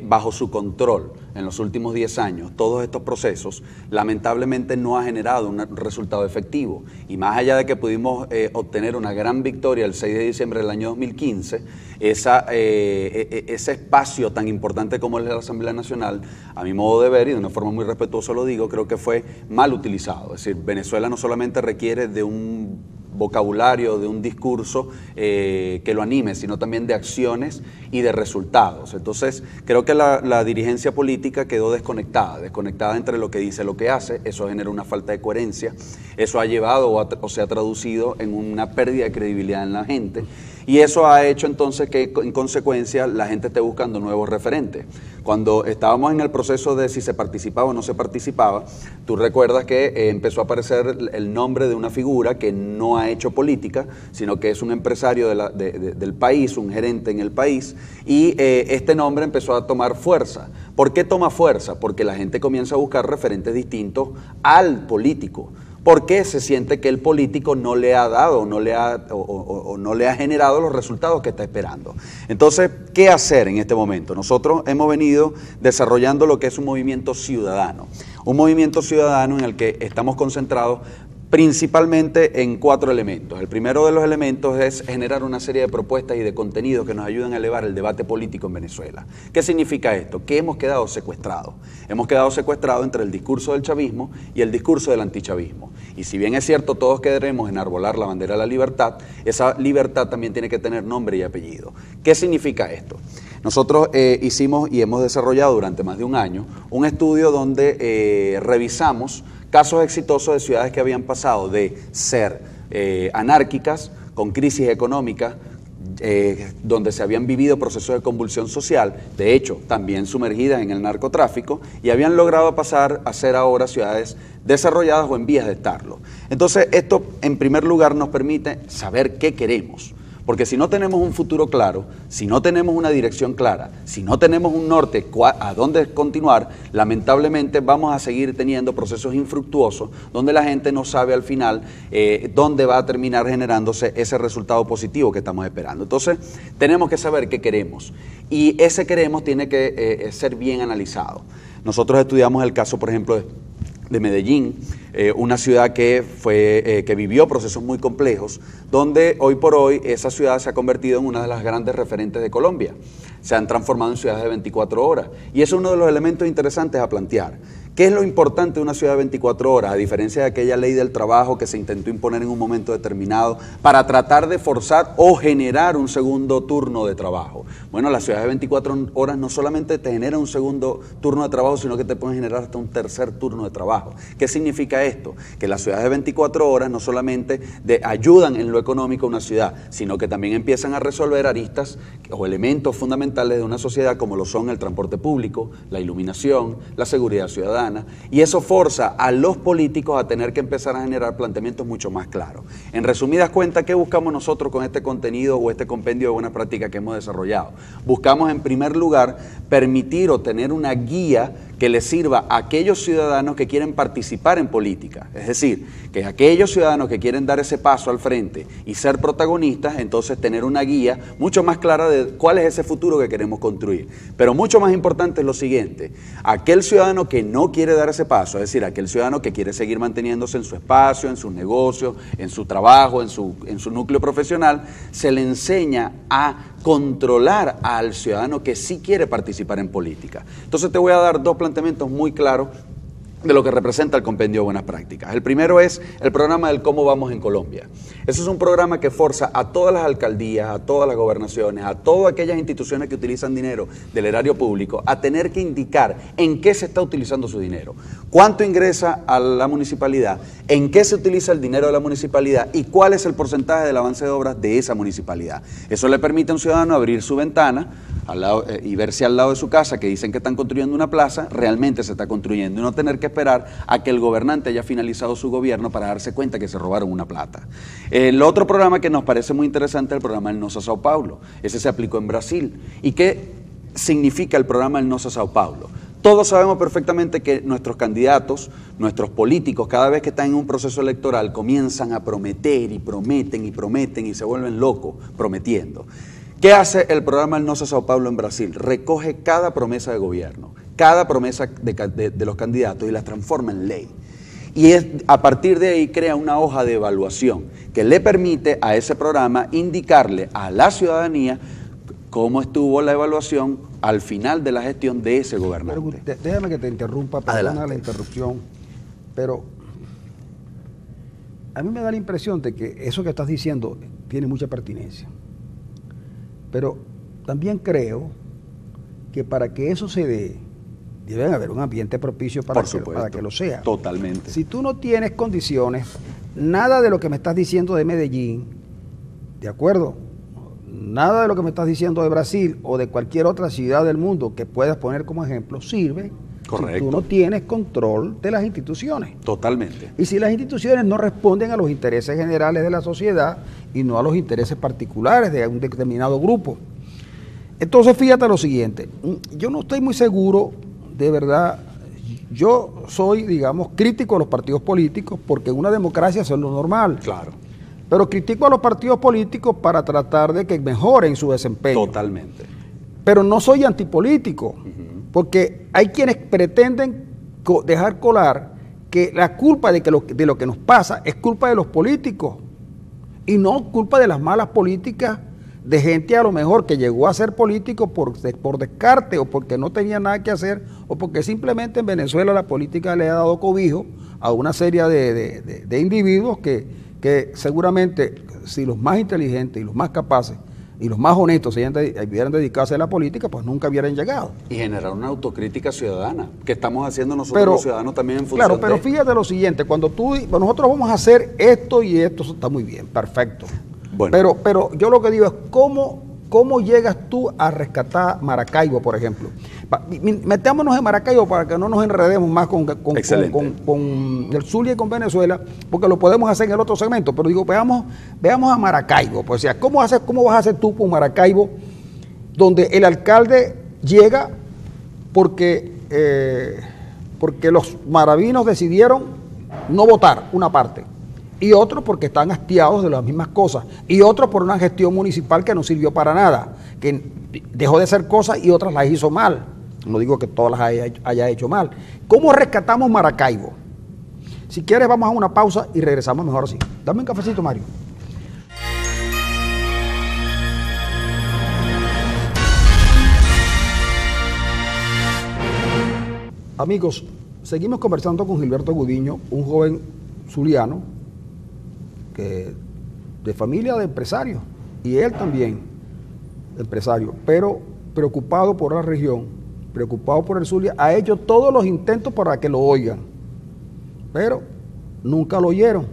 bajo su control en los últimos 10 años todos estos procesos, lamentablemente no ha generado un resultado efectivo. Y más allá de que pudimos obtener una gran victoria el 6 de diciembre del año 2015, ese espacio tan importante como es la Asamblea Nacional, a mi modo de ver, y de una forma muy respetuosa lo digo, creo que fue mal utilizado. Es decir, Venezuela no solamente requiere de un vocabulario, de un discurso que lo anime, sino también de acciones y de resultados. Entonces, creo que la dirigencia política quedó desconectada entre lo que dice y lo que hace. Eso genera una falta de coherencia, eso ha llevado o se ha traducido en una pérdida de credibilidad en la gente, y eso ha hecho entonces que en consecuencia la gente esté buscando nuevos referentes. Cuando estábamos en el proceso de si se participaba o no se participaba, tú recuerdas que empezó a aparecer el nombre de una figura que no ha hecho política, sino que es un empresario del país, un gerente en el país, y este nombre empezó a tomar fuerza. ¿Por qué toma fuerza? Porque la gente comienza a buscar referentes distintos al político. ¿Por qué se siente que el político no le ha dado o no le ha generado los resultados que está esperando? Entonces, ¿qué hacer en este momento? Nosotros hemos venido desarrollando lo que es un movimiento ciudadano en el que estamos concentrados principalmente en 4 elementos. El primero de los elementos es generar una serie de propuestas y de contenidos que nos ayuden a elevar el debate político en Venezuela. ¿Qué significa esto? Que hemos quedado secuestrados. Hemos quedado secuestrados entre el discurso del chavismo y el discurso del antichavismo. Y si bien es cierto, todos queremos enarbolar la bandera de la libertad, esa libertad también tiene que tener nombre y apellido. ¿Qué significa esto? Nosotros hicimos y hemos desarrollado durante más de un año un estudio donde revisamos casos exitosos de ciudades que habían pasado de ser anárquicas, con crisis económica, donde se habían vivido procesos de convulsión social, de hecho también sumergidas en el narcotráfico, y habían logrado pasar a ser ahora ciudades desarrolladas o en vías de estarlo. Entonces esto en primer lugar nos permite saber qué queremos. Porque si no tenemos un futuro claro, si no tenemos una dirección clara, si no tenemos un norte a dónde continuar, lamentablemente vamos a seguir teniendo procesos infructuosos donde la gente no sabe al final dónde va a terminar generándose ese resultado positivo que estamos esperando. Entonces, tenemos que saber qué queremos, y ese queremos tiene que ser bien analizado. Nosotros estudiamos el caso, por ejemplo, de Medellín, una ciudad que vivió procesos muy complejos, donde hoy por hoy esa ciudad se ha convertido en una de las grandes referentes de Colombia. Se han transformado en ciudades de 24 horas. Y eso es uno de los elementos interesantes a plantear. ¿Qué es lo importante de una ciudad de 24 horas? A diferencia de aquella ley del trabajo que se intentó imponer en un momento determinado para tratar de forzar o generar un segundo turno de trabajo. Bueno, las ciudades de 24 horas no solamente te generan un segundo turno de trabajo, sino que te pueden generar hasta un tercer turno de trabajo. ¿Qué significa esto? Que las ciudades de 24 horas no solamente ayudan en lo económico a una ciudad, sino que también empiezan a resolver aristas o elementos fundamentales de una sociedad, como lo son el transporte público, la iluminación, la seguridad ciudadana, y eso forza a los políticos a tener que empezar a generar planteamientos mucho más claros. En resumidas cuentas, ¿qué buscamos nosotros con este contenido o este compendio de buenas prácticas que hemos desarrollado? Buscamos en primer lugar permitir o tener una guía que le sirva a aquellos ciudadanos que quieren participar en política. Es decir, que aquellos ciudadanos que quieren dar ese paso al frente y ser protagonistas, entonces tener una guía mucho más clara de cuál es ese futuro que queremos construir. Pero mucho más importante es lo siguiente: aquel ciudadano que no quiere dar ese paso, es decir, aquel ciudadano que quiere seguir manteniéndose en su espacio, en sus negocios, en su trabajo, en su núcleo profesional, se le enseña a controlar al ciudadano que sí quiere participar en política. Entonces te voy a dar dos planteamientos muy claros de lo que representa el Compendio de Buenas Prácticas. El primero es el programa del Cómo Vamos en Colombia. Ese es un programa que forza a todas las alcaldías, a todas las gobernaciones, a todas aquellas instituciones que utilizan dinero del erario público a tener que indicar en qué se está utilizando su dinero, cuánto ingresa a la municipalidad, en qué se utiliza el dinero de la municipalidad y cuál es el porcentaje del avance de obras de esa municipalidad. Eso le permite a un ciudadano abrir su ventana al lado, y ver si al lado de su casa, que dicen que están construyendo una plaza, realmente se está construyendo, y no tener que esperar a que el gobernante haya finalizado su gobierno para darse cuenta que se robaron una plata. El otro programa que nos parece muy interesante es el programa del Nosa Sao Paulo. Ese se aplicó en Brasil. ¿Y qué significa el programa del Nosa Sao Paulo? Todos sabemos perfectamente que nuestros candidatos, nuestros políticos, cada vez que están en un proceso electoral, comienzan a prometer y prometen y prometen y se vuelven locos prometiendo. ¿Qué hace el programa del Nosa Sao Paulo en Brasil? Recoge cada promesa de gobierno, cada promesa de los candidatos y las transforma en ley. Y a partir de ahí crea una hoja de evaluación que le permite a ese programa indicarle a la ciudadanía cómo estuvo la evaluación al final de la gestión de ese gobernante. Pero, déjame que te interrumpa, perdona la interrupción, pero a mí me da la impresión de que eso que estás diciendo tiene mucha pertinencia. Pero también creo que para que eso se dé, debe haber un ambiente propicio para que lo sea. Totalmente. Si tú no tienes condiciones, nada de lo que me estás diciendo de Medellín, ¿de acuerdo? Nada de lo que me estás diciendo de Brasil o de cualquier otra ciudad del mundo que puedas poner como ejemplo sirve. Correcto. Si tú no tienes control de las instituciones. Totalmente. Y si las instituciones no responden a los intereses generales de la sociedad y no a los intereses particulares de un determinado grupo. Entonces fíjate lo siguiente, yo no estoy muy seguro, de verdad, yo soy, digamos, crítico a los partidos políticos porque en una democracia eso es lo normal. Claro. Pero critico a los partidos políticos para tratar de que mejoren su desempeño. Totalmente. Pero no soy antipolítico. Porque hay quienes pretenden dejar colar que la culpa de lo que nos pasa es culpa de los políticos y no culpa de las malas políticas de gente a lo mejor que llegó a ser político por descarte o porque no tenía nada que hacer o porque simplemente en Venezuela la política le ha dado cobijo a una serie de individuos que seguramente si los más inteligentes y los más capaces y los más honestos se hubieran dedicado a hacer la política, pues nunca hubieran llegado. Y generar una autocrítica ciudadana, que estamos haciendo nosotros los ciudadanos también en función Claro, pero fíjate lo siguiente, cuando nosotros vamos a hacer esto y esto, está muy bien, perfecto. Bueno. Pero yo lo que digo es, ¿cómo llegas tú a rescatar Maracaibo, por ejemplo? Metámonos en Maracaibo para que no nos enredemos más con el Zulia y con Venezuela, porque lo podemos hacer en el otro segmento, pero digo, veamos a Maracaibo. Pues, o sea, ¿cómo vas a hacer tú con Maracaibo, donde el alcalde llega porque los maravinos decidieron no votar una parte, y otros porque están hastiados de las mismas cosas, y otros por una gestión municipal que no sirvió para nada, que dejó de hacer cosas y otras las hizo mal? No digo que todas las haya hecho mal. ¿Cómo rescatamos Maracaibo? Si quieres vamos a una pausa y regresamos mejor así. Dame un cafecito, Mario. Amigos, seguimos conversando con Gilberto Gudiño, un joven zuliano de familia de empresarios, y él también empresario, pero preocupado por la región, preocupado por el Zulia, ha hecho todos los intentos para que lo oigan, pero nunca lo oyeron.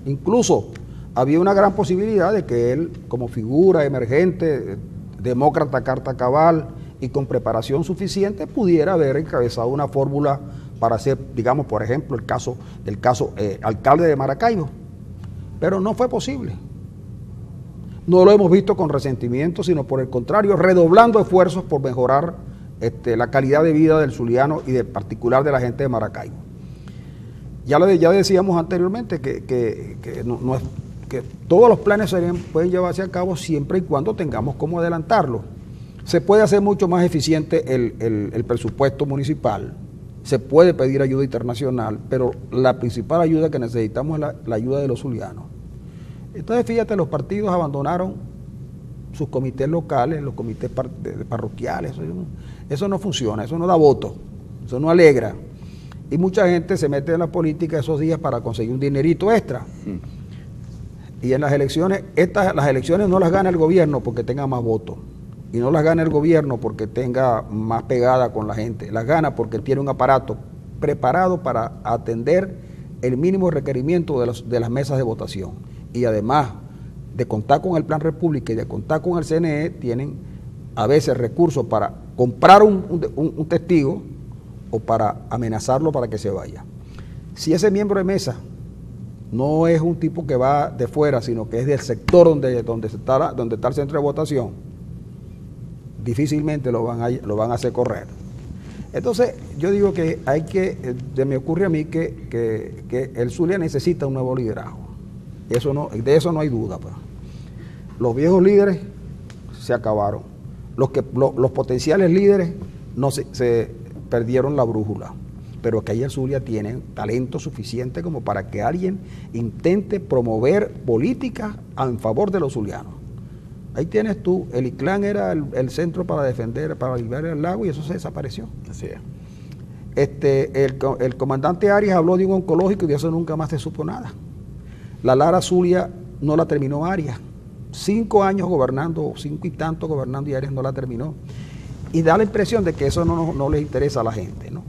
Incluso había una gran posibilidad de que él, como figura emergente, demócrata carta cabal y con preparación suficiente, pudiera haber encabezado una fórmula para ser, digamos, por ejemplo, el caso alcalde de Maracaibo. Pero no fue posible. No lo hemos visto con resentimiento, sino por el contrario, redoblando esfuerzos por mejorar la calidad de vida del zuliano y de particular de la gente de Maracaibo. Ya decíamos anteriormente que todos los planes pueden llevarse a cabo siempre y cuando tengamos cómo adelantarlo. Se puede hacer mucho más eficiente el presupuesto municipal, se puede pedir ayuda internacional, pero la principal ayuda que necesitamos es la ayuda de los zulianos. Entonces, fíjate, los partidos abandonaron sus comités locales, los comités parroquiales. Eso no funciona, eso no da voto, eso no alegra. Y mucha gente se mete en la política esos días para conseguir un dinerito extra. Y en las elecciones, las elecciones no las gana el gobierno porque tenga más votos. Y no las gana el gobierno porque tenga más pegada con la gente. Las gana porque tiene un aparato preparado para atender el mínimo requerimiento de las mesas de votación. Y además de contar con el Plan República y de contar con el CNE, tienen a veces recursos para comprar un testigo o para amenazarlo para que se vaya. Si ese miembro de mesa no es un tipo que va de fuera, sino que es del sector donde está el centro de votación, difícilmente lo van a hacer correr. Entonces, yo digo que me ocurre a mí que el Zulia necesita un nuevo liderazgo. De eso no hay duda. Pues. Los viejos líderes se acabaron. Los potenciales líderes se perdieron la brújula. Pero que ahí el Zulia tiene talento suficiente como para que alguien intente promover políticas en favor de los zulianos. Ahí tienes tú, el ICLAN era el centro para liberar el lago y eso se desapareció. Así es. El comandante Arias habló de un oncológico y de eso nunca más se supo nada. La Lara Zulia no la terminó Arias. 5 años gobernando, 5 y tantos gobernando y Arias no la terminó. Y da la impresión de que eso no le interesa a la gente, ¿no?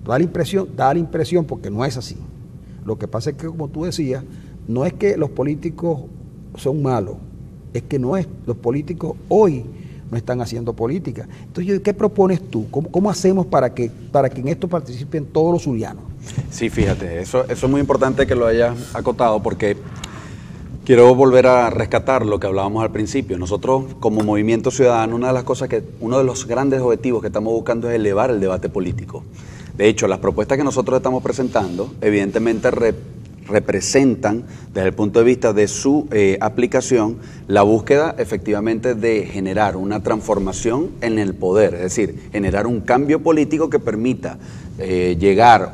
Da la impresión porque no es así. Lo que pasa es que, como tú decías, no es que los políticos son malos, es que los políticos hoy no están haciendo política. Entonces, ¿qué propones tú? ¿Cómo hacemos para que en esto participen todos los zulianos? Sí, fíjate, eso es muy importante que lo hayas acotado porque quiero volver a rescatar lo que hablábamos al principio. Nosotros, como Movimiento Ciudadano, uno de los grandes objetivos que estamos buscando es elevar el debate político. De hecho, las propuestas que nosotros estamos presentando, evidentemente representan, desde el punto de vista de su aplicación, la búsqueda efectivamente de generar una transformación en el poder, es decir, generar un cambio político que permita llegar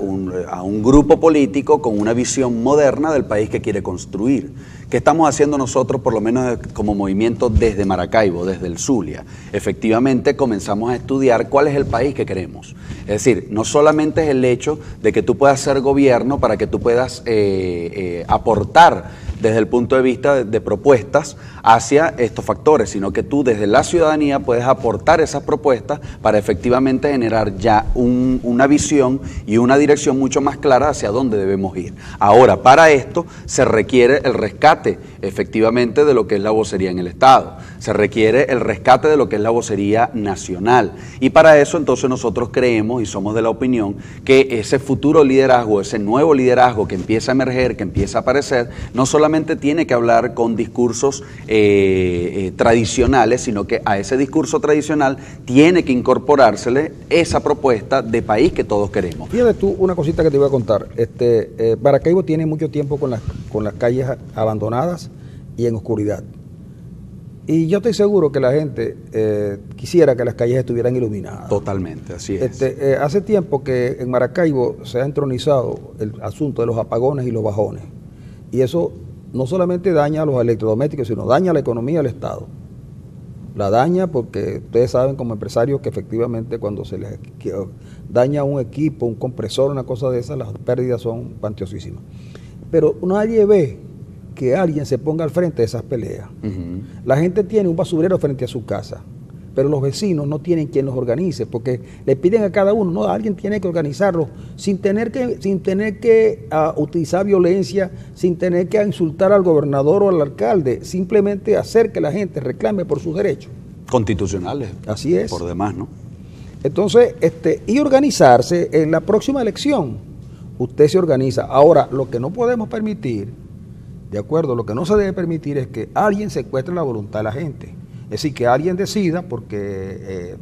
a un grupo político con una visión moderna del país que quiere construir. ¿Qué estamos haciendo nosotros, por lo menos como movimiento desde Maracaibo, desde el Zulia? Efectivamente comenzamos a estudiar cuál es el país que queremos. Es decir, no solamente es el hecho de que tú puedas ser gobierno para que tú puedas aportar desde el punto de vista de propuestas hacia estos factores, sino que tú desde la ciudadanía puedes aportar esas propuestas para efectivamente generar ya una visión y una dirección mucho más clara hacia dónde debemos ir. Ahora, para esto se requiere el rescate efectivamente de lo que es la vocería en el Estado, se requiere el rescate de lo que es la vocería nacional y para eso entonces nosotros creemos y somos de la opinión que ese futuro liderazgo, ese nuevo liderazgo que empieza a emerger, que empieza a aparecer, no solamente tiene que hablar con discursos tradicionales, sino que a ese discurso tradicional tiene que incorporársele esa propuesta de país que todos queremos. Fíjate tú una cosita que te voy a contar. Maracaibo tiene mucho tiempo con las calles abandonadas y en oscuridad. Y yo estoy seguro que la gente quisiera que las calles estuvieran iluminadas. Totalmente, así es. Hace tiempo que en Maracaibo se ha entronizado el asunto de los apagones y los bajones. Y eso no solamente daña a los electrodomésticos, sino daña la economía del Estado. La daña porque ustedes saben como empresarios que efectivamente cuando se les daña un equipo, un compresor, una cosa de esas, las pérdidas son cuantiosísimas. Pero nadie ve que alguien se ponga al frente de esas peleas. La gente tiene un basurero frente a su casa, pero los vecinos no tienen quien los organice, porque le piden a cada uno, no, alguien tiene que organizarlo, sin tener que utilizar violencia, sin tener que insultar al gobernador o al alcalde, simplemente hacer que la gente reclame por sus derechos. Constitucionales. Así es. Por demás, ¿no? Entonces, y organizarse en la próxima elección, usted se organiza. Ahora, lo que no podemos permitir, de acuerdo, lo que no se debe permitir es que alguien secuestre la voluntad de la gente. Es decir, que alguien decida, porque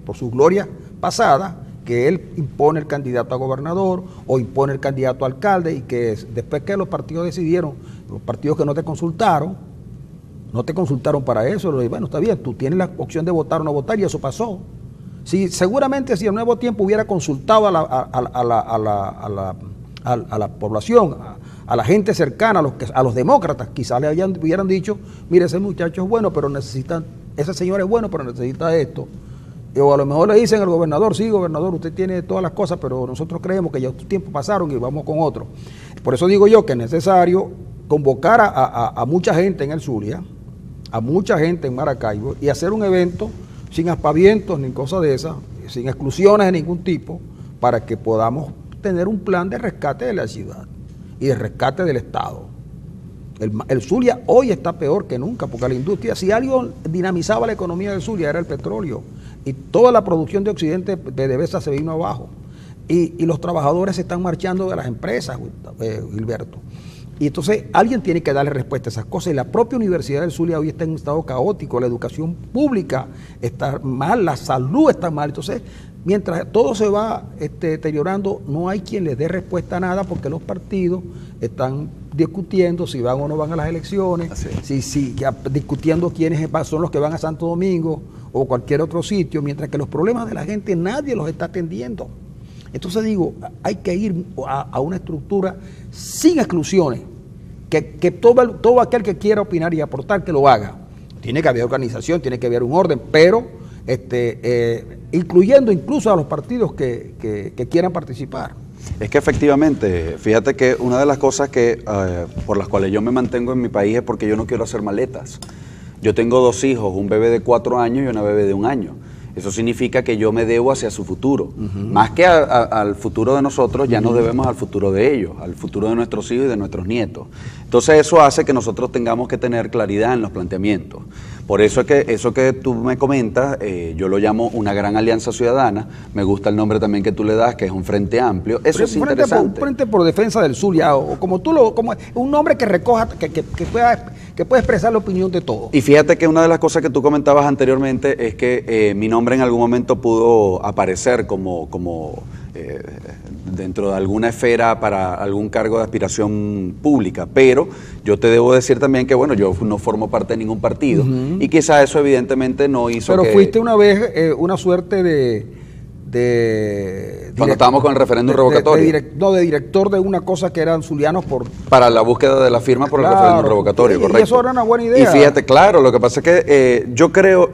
por su gloria pasada, que él impone el candidato a gobernador o impone el candidato a alcalde, y que después que los partidos decidieron, los partidos que no te consultaron para eso, bueno, está bien, tú tienes la opción de votar o no votar, y eso pasó. Seguramente si el Nuevo Tiempo hubiera consultado a la población, a la gente cercana, a los demócratas, quizás le hubieran dicho, mire, ese muchacho es bueno, pero ese señor es bueno, pero necesita esto. O a lo mejor le dicen al gobernador, sí, gobernador, usted tiene todas las cosas, pero nosotros creemos que ya estos tiempos pasaron y vamos con otro. Por eso digo yo que es necesario convocar a mucha gente en el Zulia, a mucha gente en Maracaibo, y hacer un evento sin aspavientos ni cosas de esas, sin exclusiones de ningún tipo, para que podamos tener un plan de rescate de la ciudad y de rescate del Estado. El Zulia hoy está peor que nunca, porque la industria, si algo dinamizaba la economía del Zulia, era el petróleo, y toda la producción de Occidente, PDVSA, se vino abajo, y los trabajadores se están marchando de las empresas, Gilberto. Y entonces alguien tiene que darle respuesta a esas cosas, y la propia Universidad del Zulia hoy está en un estado caótico, la educación pública está mal, la salud está mal. Entonces, mientras todo se va deteriorando, no hay quien les dé respuesta a nada, porque los partidos están discutiendo si van o no van a las elecciones, discutiendo quiénes son los que van a Santo Domingo o cualquier otro sitio, mientras que los problemas de la gente nadie los está atendiendo. Entonces digo, hay que ir a una estructura sin exclusiones, que todo aquel que quiera opinar y aportar, que lo haga. Tiene que haber organización, tiene que haber un orden, pero incluyendo incluso a los partidos que quieran participar. Es que efectivamente, fíjate que una de las cosas por las cuales yo me mantengo en mi país es porque yo no quiero hacer maletas. Yo tengo 2 hijos, un bebé de 4 años y una bebé de 1 año. Eso significa que yo me debo hacia su futuro. Más que al futuro de nosotros, ya nos debemos al futuro de ellos, al futuro de nuestros hijos y de nuestros nietos. Entonces eso hace que nosotros tengamos que tener claridad en los planteamientos. Por eso es que eso que tú me comentas, yo lo llamo una gran alianza ciudadana. Me gusta el nombre también que tú le das, que es un frente amplio. Eso es interesante. Un frente por defensa del Zulia, o como un nombre que recoja, que pueda expresar la opinión de todos. Y fíjate que una de las cosas que tú comentabas anteriormente es que mi nombre en algún momento pudo aparecer como dentro de alguna esfera para algún cargo de aspiración pública, pero yo te debo decir también que, bueno, yo no formo parte de ningún partido, y quizás eso evidentemente no hizo Pero fuiste una vez una suerte cuando estábamos con el referéndum revocatorio. De director de una cosa que eran zulianos para la búsqueda de la firma por el referéndum revocatorio, correcto. Y eso era una buena idea. Y fíjate, claro, lo que pasa es que yo creo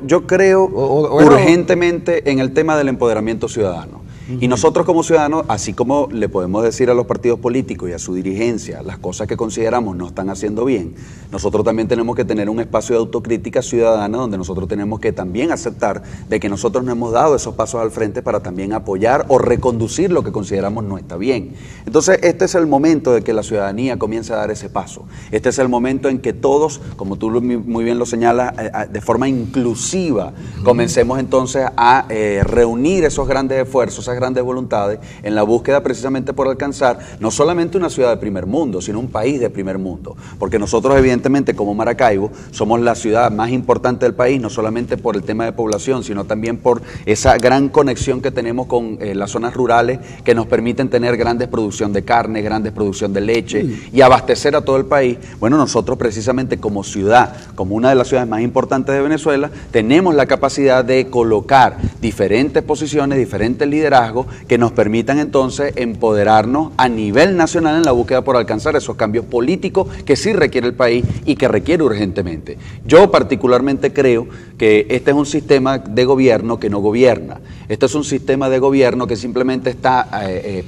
urgentemente en el tema del empoderamiento ciudadano. Y nosotros como ciudadanos, así como le podemos decir a los partidos políticos y a su dirigencia las cosas que consideramos no están haciendo bien, nosotros también tenemos que tener un espacio de autocrítica ciudadana donde nosotros tenemos que también aceptar de que nosotros no hemos dado esos pasos al frente para también apoyar o reconducir lo que consideramos no está bien. Entonces, este es el momento de que la ciudadanía comience a dar ese paso. Este es el momento en que todos, como tú muy bien lo señalas, de forma inclusiva, comencemos entonces a reunir esos grandes esfuerzos, esas grandes voluntades en la búsqueda precisamente por alcanzar no solamente una ciudad de primer mundo, sino un país de primer mundo, porque nosotros evidentemente como Maracaibo somos la ciudad más importante del país, no solamente por el tema de población, sino también por esa gran conexión que tenemos con las zonas rurales que nos permiten tener grandes producción de carne, grandes producción de leche y abastecer a todo el país. Bueno, nosotros precisamente como ciudad, como una de las ciudades más importantes de Venezuela, tenemos la capacidad de colocar diferentes posiciones, diferentes liderazgos que nos permitan entonces empoderarnos a nivel nacional en la búsqueda por alcanzar esos cambios políticos que sí requiere el país y que requiere urgentemente. Yo particularmente creo que este es un sistema de gobierno que no gobierna. Este es un sistema de gobierno que simplemente está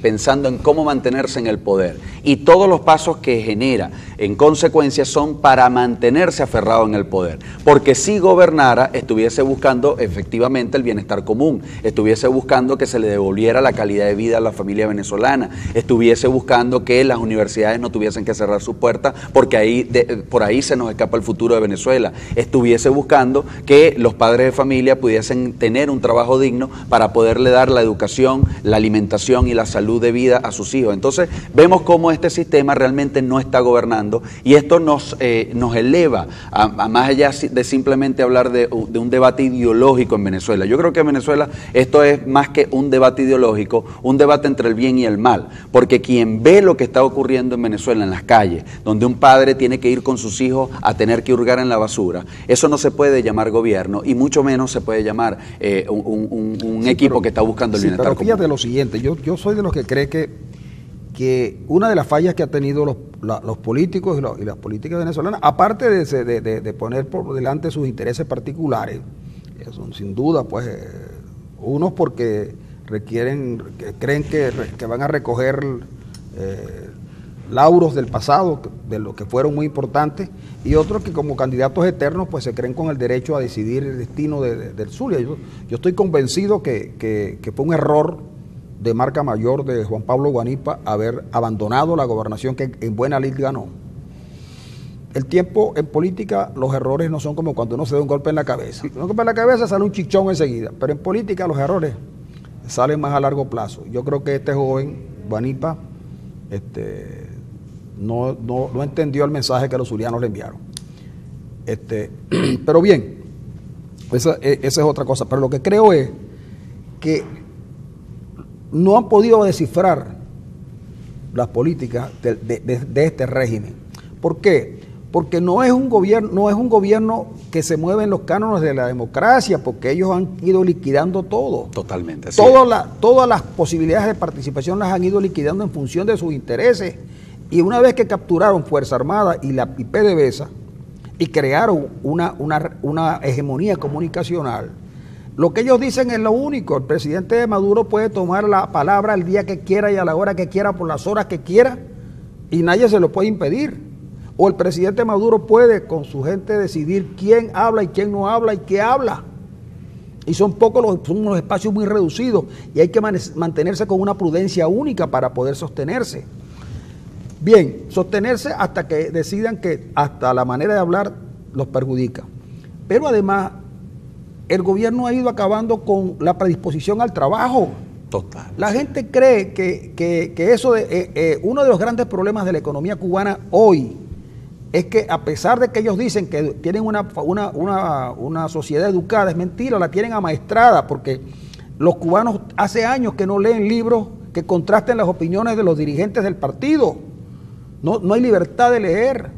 pensando en cómo mantenerse en el poder. Y todos los pasos que genera, en consecuencia, son para mantenerse aferrado en el poder. Porque si gobernara, estuviese buscando efectivamente el bienestar común, estuviese buscando que se le devolviera la calidad de vida a la familia venezolana, estuviese buscando que las universidades no tuviesen que cerrar sus puertas porque por ahí se nos escapa el futuro de Venezuela, estuviese buscando que los padres de familia pudiesen tener un trabajo digno para poderle dar la educación, la alimentación y la salud de vida a sus hijos. Entonces vemos cómo este sistema realmente no está gobernando, y esto nos eleva a más allá de simplemente hablar de un debate ideológico en Venezuela. Yo creo que en Venezuela esto es más que un debate ideológico, un debate entre el bien y el mal, porque quien ve lo que está ocurriendo en Venezuela en las calles, donde un padre tiene que ir con sus hijos a tener que hurgar en la basura, eso no se puede llamar gobierno, y mucho menos se puede llamar un equipo que está buscando el bienestar común. Pero fíjate lo siguiente, yo soy de los que cree que una de las fallas que han tenido los políticos y las políticas venezolanas, aparte de poner por delante sus intereses particulares, son sin duda, pues, unos porque creen que van a recoger lauros del pasado, de lo que fueron muy importantes, y otros que como candidatos eternos pues se creen con el derecho a decidir el destino del Zulia. Yo estoy convencido que fue un error de marca mayor de Juan Pablo Guanipa haber abandonado la gobernación que en buena lid ganó. El tiempo en política, los errores no son como cuando uno se da un golpe en la cabeza. Un golpe en la cabeza sale un chichón enseguida, pero en política los errores salen más a largo plazo. Yo creo que este joven, Guanipa, no entendió el mensaje que los zulianos le enviaron. Pero bien, esa es otra cosa. Pero lo que creo es que no han podido descifrar las políticas de este régimen. ¿Por qué? Porque no es un gobierno que se mueve en los cánones de la democracia, porque ellos han ido liquidando todo. Totalmente. Sí. Todas las posibilidades de participación las han ido liquidando en función de sus intereses. Y una vez que capturaron Fuerza Armada y PDVSA y crearon una hegemonía comunicacional, lo que ellos dicen es lo único. El presidente Maduro puede tomar la palabra el día que quiera y a la hora que quiera, por las horas que quiera, y nadie se lo puede impedir. O el presidente Maduro puede con su gente decidir quién habla y quién no habla y qué habla. Y son unos espacios muy reducidos, y hay que mantenerse con una prudencia única para poder sostenerse. Bien, sostenerse hasta que decidan que hasta la manera de hablar los perjudica. Pero además, el gobierno ha ido acabando con la predisposición al trabajo. Total. La gente cree que eso uno de los grandes problemas de la economía cubana hoy es que, a pesar de que ellos dicen que tienen una sociedad educada, es mentira, la tienen amaestrada, porque los cubanos hace años que no leen libros que contrasten las opiniones de los dirigentes del partido. No hay libertad de leer.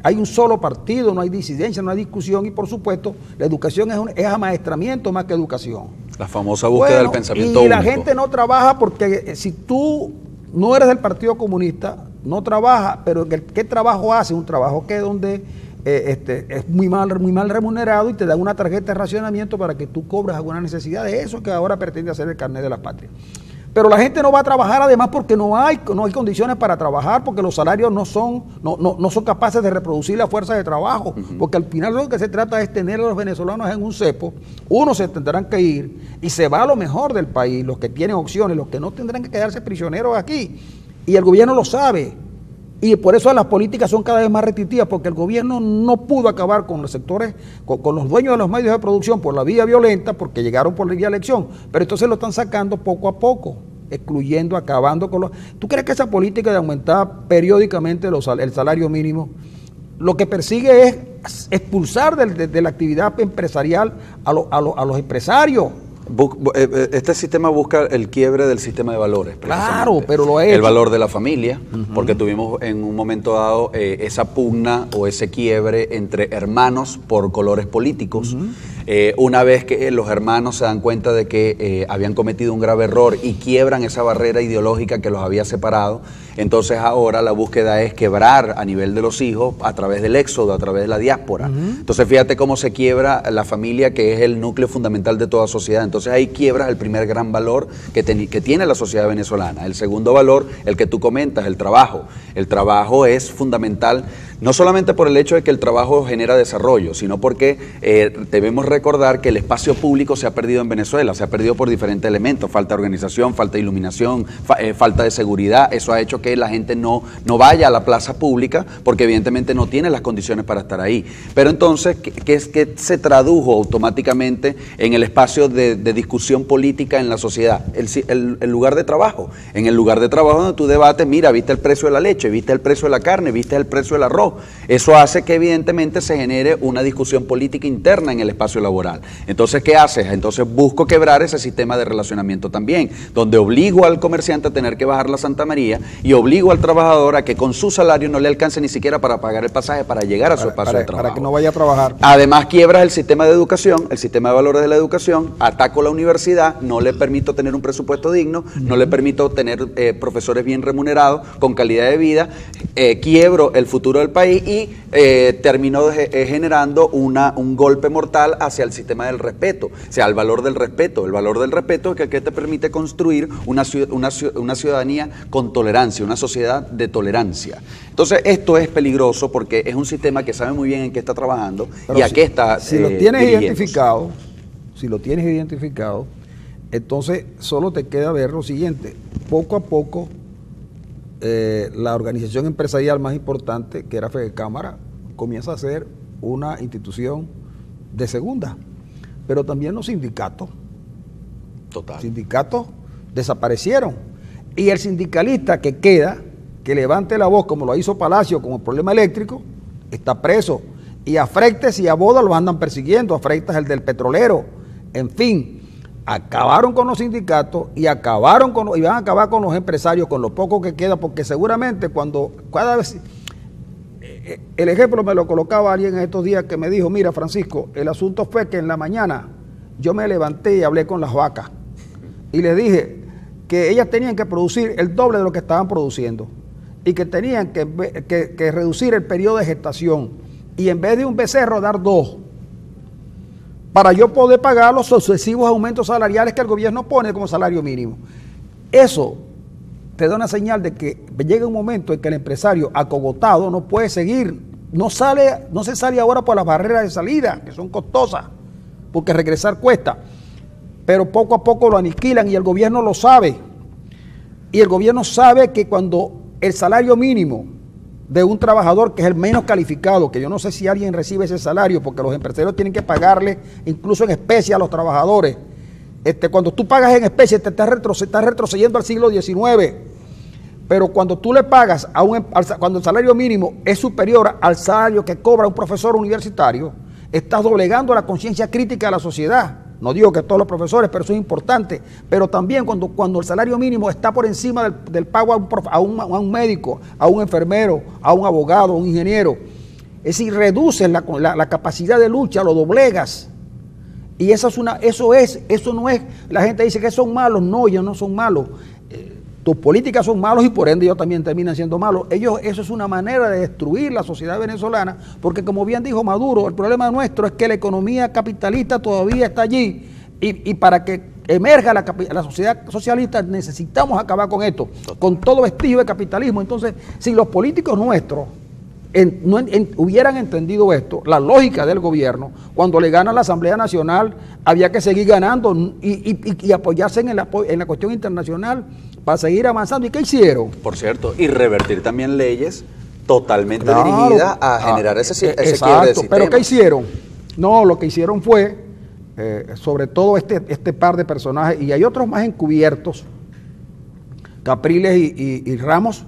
Hay un solo partido, no hay disidencia, no hay discusión, y por supuesto la educación es amaestramiento más que educación. La famosa búsqueda del pensamiento único. La gente no trabaja porque si tú no eres del Partido Comunista, no trabaja, pero ¿qué trabajo hace? Un trabajo que donde es muy mal remunerado, y te dan una tarjeta de racionamiento para que tú cobres alguna necesidad de eso que ahora pretende hacer el carnet de la patria. Pero la gente no va a trabajar además porque no hay condiciones para trabajar, porque los salarios no son capaces de reproducir la fuerza de trabajo, porque al final lo que se trata es tener a los venezolanos en un cepo. Unos se tendrán que ir y se va a lo mejor del país, los que tienen opciones, los que no tendrán que quedarse prisioneros aquí, y el gobierno lo sabe, y por eso las políticas son cada vez más restrictivas, porque el gobierno no pudo acabar con los sectores, con los dueños de los medios de producción por la vía violenta, porque llegaron por la vía elección, pero entonces lo están sacando poco a poco, excluyendo, acabando con los... ¿Tú crees que esa política de aumentar periódicamente el salario mínimo lo que persigue es expulsar de la actividad empresarial a los empresarios? Este sistema busca el quiebre del sistema de valores. Claro, pero lo es. El valor de la familia, porque tuvimos en un momento dado esa pugna o ese quiebre entre hermanos por colores políticos. Una vez que los hermanos se dan cuenta de que habían cometido un grave error y quiebran esa barrera ideológica que los había separado, entonces ahora la búsqueda es quebrar a nivel de los hijos a través del éxodo, a través de la diáspora. Entonces fíjate cómo se quiebra la familia, que es el núcleo fundamental de toda sociedad. Entonces ahí quiebras el primer gran valor que tiene la sociedad venezolana. El segundo valor, el que tú comentas, el trabajo. El trabajo es fundamental No solamente por el hecho de que el trabajo genera desarrollo, sino porque debemos recordar que el espacio público se ha perdido en Venezuela, se ha perdido por diferentes elementos, falta de organización, falta de iluminación, falta de seguridad. Eso ha hecho que la gente no vaya a la plaza pública porque evidentemente no tiene las condiciones para estar ahí. Pero entonces, ¿qué se tradujo automáticamente en el espacio de discusión política en la sociedad? El lugar de trabajo. En el lugar de trabajo donde tú debates, mira, viste el precio de la leche, viste el precio de la carne, viste el precio del arroz. Eso hace que evidentemente se genere una discusión política interna en el espacio laboral. Entonces, ¿qué haces? Entonces busco quebrar ese sistema de relacionamiento también, donde obligo al comerciante a tener que bajar la Santa María y obligo al trabajador a que con su salario no le alcance ni siquiera para pagar el pasaje para llegar a su espacio de trabajo. Para que no vaya a trabajar. Además, quiebras el sistema de educación, el sistema de valores de la educación, ataco la universidad, no le permito tener un presupuesto digno, no le permito tener profesores bien remunerados, con calidad de vida, quiebro el futuro del país y terminó generando un golpe mortal hacia el sistema del respeto, o sea, el valor del respeto. El valor del respeto es que te permite construir una ciudadanía con tolerancia, una sociedad de tolerancia. Entonces, esto es peligroso porque es un sistema que sabe muy bien en qué está trabajando. Pero y a qué está si lo tienes identificado, entonces solo te queda ver lo siguiente. Poco a poco, la organización empresarial más importante, que era Fedecámara, comienza a ser una institución de segunda. Pero también los sindicatos. Total. Los sindicatos desaparecieron. Y el sindicalista que queda, que levante la voz, como lo hizo Palacio con el problema eléctrico, está preso. Y a Freites y a Boda lo andan persiguiendo. A Freites, el del petrolero. En fin, acabaron con los sindicatos y van a acabar con los empresarios, con lo poco que queda, porque seguramente cada vez... El ejemplo me lo colocaba alguien en estos días que me dijo, mira Francisco, el asunto fue que en la mañana yo me levanté y hablé con las vacas y les dije que ellas tenían que producir el doble de lo que estaban produciendo y que tenían que reducir el periodo de gestación y en vez de un becerro dar 2 para yo poder pagar los sucesivos aumentos salariales que el gobierno pone como salario mínimo. Eso te da una señal de que llega un momento en que el empresario acogotado no puede seguir, no se sale ahora por las barreras de salida, que son costosas, porque regresar cuesta, pero poco a poco lo aniquilan y el gobierno lo sabe. Y el gobierno sabe que cuando el salario mínimo de un trabajador que es el menos calificado, que yo no sé si alguien recibe ese salario, porque los empresarios tienen que pagarle incluso en especie a los trabajadores. Cuando tú pagas en especie te estás retrocediendo al siglo XIX, pero cuando tú le pagas cuando el salario mínimo es superior al salario que cobra un profesor universitario, estás doblegando la conciencia crítica de la sociedad. No digo que todos los profesores, pero eso es importante. Pero también cuando el salario mínimo está por encima del pago a un médico, a un enfermero, a un abogado, a un ingeniero, es decir, reduces la capacidad de lucha, lo doblegas. Y eso no es, la gente dice que son malos, no, ellos no son malos. Tus políticas son malos y por ende ellos también terminan siendo malos. Eso es una manera de destruir la sociedad venezolana, porque como bien dijo Maduro, el problema nuestro es que la economía capitalista todavía está allí y para que emerja la sociedad socialista necesitamos acabar con esto, con todo vestigio de capitalismo. Entonces, si los políticos nuestros hubieran entendido esto, la lógica del gobierno, cuando le gana la Asamblea Nacional, había que seguir ganando y apoyarse en la cuestión internacional para seguir avanzando. ¿Y qué hicieron? Por cierto, y revertir también leyes totalmente dirigidas a generar ese quiebre de sistemas. Pero ¿qué hicieron? No, lo que hicieron fue, sobre todo este par de personajes, y hay otros más encubiertos, Capriles y Ramos,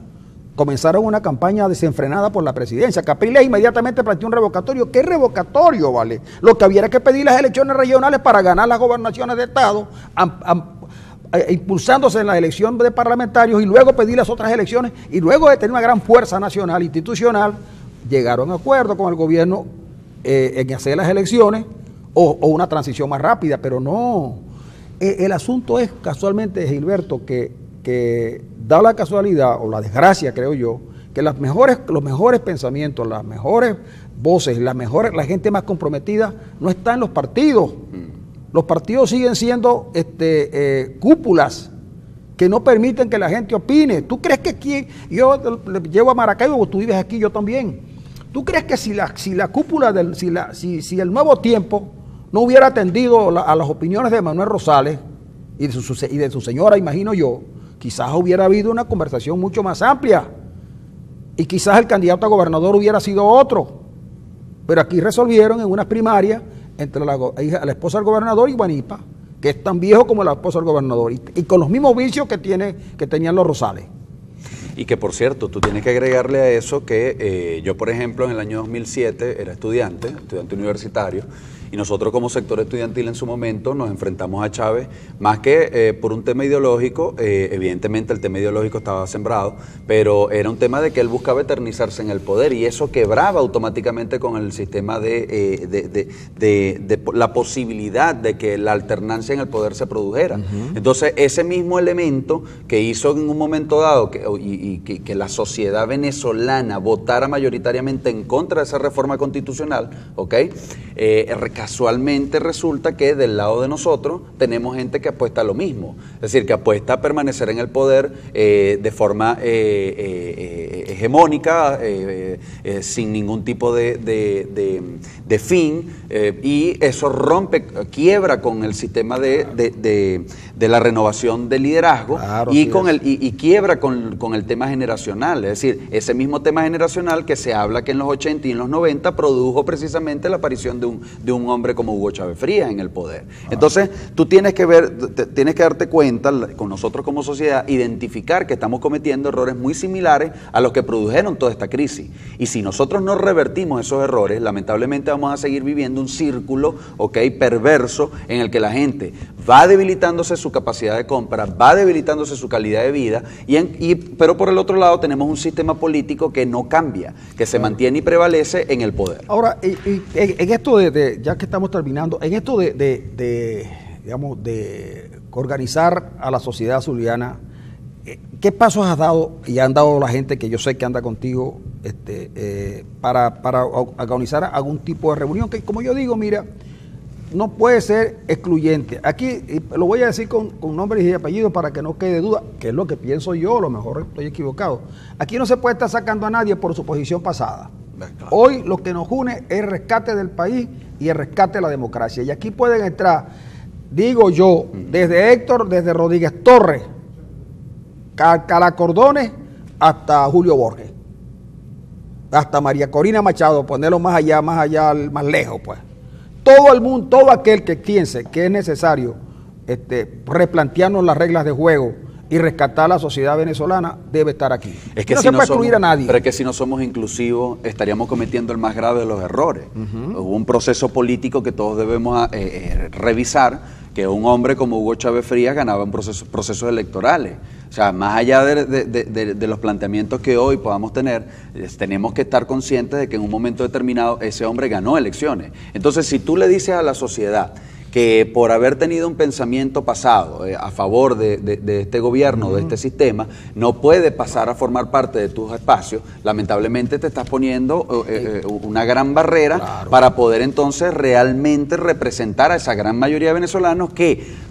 comenzaron una campaña desenfrenada por la presidencia. Capriles inmediatamente planteó un revocatorio. ¿Qué revocatorio, vale? Lo que había que pedir las elecciones regionales para ganar las gobernaciones de Estado, impulsándose en la elección de parlamentarios y luego pedir las otras elecciones y luego de tener una gran fuerza nacional, institucional, llegaron a acuerdo con el gobierno en hacer las elecciones o una transición más rápida, pero no. El asunto es casualmente, Gilberto, que da la casualidad o la desgracia, creo yo, que los mejores pensamientos, las mejores voces, la gente más comprometida no está en los partidos. Los partidos siguen siendo cúpulas que no permiten que la gente opine. ¿Tú crees que aquí, yo le llevo a Maracaibo, tú vives aquí, yo también? ¿Tú crees que si la cúpula, si el Nuevo Tiempo no hubiera atendido a las opiniones de Manuel Rosales y de su señora, imagino yo, quizás hubiera habido una conversación mucho más amplia y quizás el candidato a gobernador hubiera sido otro? Pero aquí resolvieron en unas primarias entre la esposa del gobernador y Guanipa, que es tan viejo como la esposa del gobernador, y con los mismos vicios que tenían los Rosales. Y que, por cierto, tú tienes que agregarle a eso que yo, por ejemplo, en el año 2007 era estudiante universitario, y nosotros como sector estudiantil en su momento nos enfrentamos a Chávez, más que por un tema ideológico, evidentemente el tema ideológico estaba sembrado, pero era un tema de que él buscaba eternizarse en el poder, y eso quebraba automáticamente con el sistema de la posibilidad de que la alternancia en el poder se produjera. Entonces, ese mismo elemento que hizo en un momento dado que la sociedad venezolana votara mayoritariamente en contra de esa reforma constitucional, ¿ok?, casualmente resulta que del lado de nosotros tenemos gente que apuesta a lo mismo, es decir, que apuesta a permanecer en el poder de forma hegemónica, sin ningún tipo de fin, y eso quiebra con el sistema de la renovación del liderazgo, claro, y quiebra con el tema generacional, es decir, ese mismo tema generacional que se habla que en los 80 y en los 90 produjo precisamente la aparición de un hombre como Hugo Chávez Frías en el poder. Entonces, tú tienes que darte cuenta, con nosotros como sociedad, identificar que estamos cometiendo errores muy similares a los que produjeron toda esta crisis. Y si nosotros no revertimos esos errores, lamentablemente vamos a seguir viviendo un círculo, perverso, en el que la gente va debilitándose su capacidad de compra, va debilitándose su calidad de vida, pero por el otro lado tenemos un sistema político que no cambia, que se mantiene y prevalece en el poder. Ahora, en esto ya que estamos terminando, en esto de organizar a la sociedad zuliana, ¿qué pasos has dado y han dado la gente que yo sé que anda contigo para organizar algún tipo de reunión? Que, como yo digo, mira, no puede ser excluyente. Aquí, lo voy a decir con nombres y apellidos para que no quede duda, que es lo que pienso yo, a lo mejor estoy equivocado. Aquí no se puede estar sacando a nadie por su posición pasada. Hoy lo que nos une es el rescate del país y el rescate de la democracia. Y aquí pueden entrar, digo yo, desde Héctor, desde Rodríguez Torres, Calacordones, hasta Julio Borges, hasta María Corina Machado, ponerlo más allá, más lejos, pues. Todo el mundo, todo aquel que piense que es necesario replantearnos las reglas de juego y rescatar a la sociedad venezolana, debe estar aquí. Es que no se puede excluir a nadie. Pero es que si no somos inclusivos, estaríamos cometiendo el más grave de los errores. Hubo un proceso político que todos debemos revisar, que un hombre como Hugo Chávez Frías ganaba en procesos electorales. O sea, más allá de los planteamientos que hoy podamos tener, tenemos que estar conscientes de que en un momento determinado ese hombre ganó elecciones. Entonces, si tú le dices a la sociedad que por haber tenido un pensamiento pasado a favor de este gobierno, de este sistema, no puede pasar a formar parte de tus espacios, lamentablemente te estás poniendo una gran barrera para poder entonces realmente representar a esa gran mayoría de venezolanos que,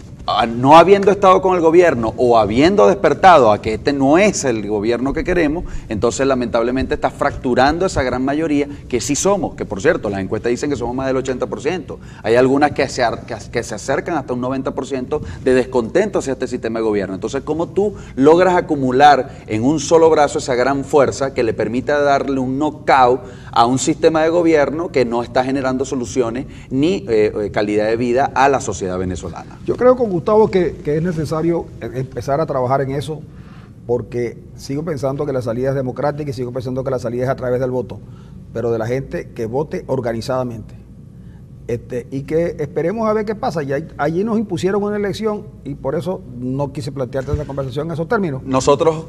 no habiendo estado con el gobierno o habiendo despertado a que este no es el gobierno que queremos, entonces lamentablemente está fracturando esa gran mayoría que sí somos, que por cierto las encuestas dicen que somos más del 80%, hay algunas que se acercan hasta un 90% de descontento hacia este sistema de gobierno. Entonces, ¿cómo tú logras acumular en un solo brazo esa gran fuerza que le permita darle un knockout a un sistema de gobierno que no está generando soluciones ni calidad de vida a la sociedad venezolana? Yo creo con Gustavo que es necesario empezar a trabajar en eso, porque sigo pensando que la salida es democrática y sigo pensando que la salida es a través del voto, pero de la gente que vote organizadamente. Y que esperemos a ver qué pasa. Y allí nos impusieron una elección y por eso no quise plantearte esa conversación en esos términos. Nosotros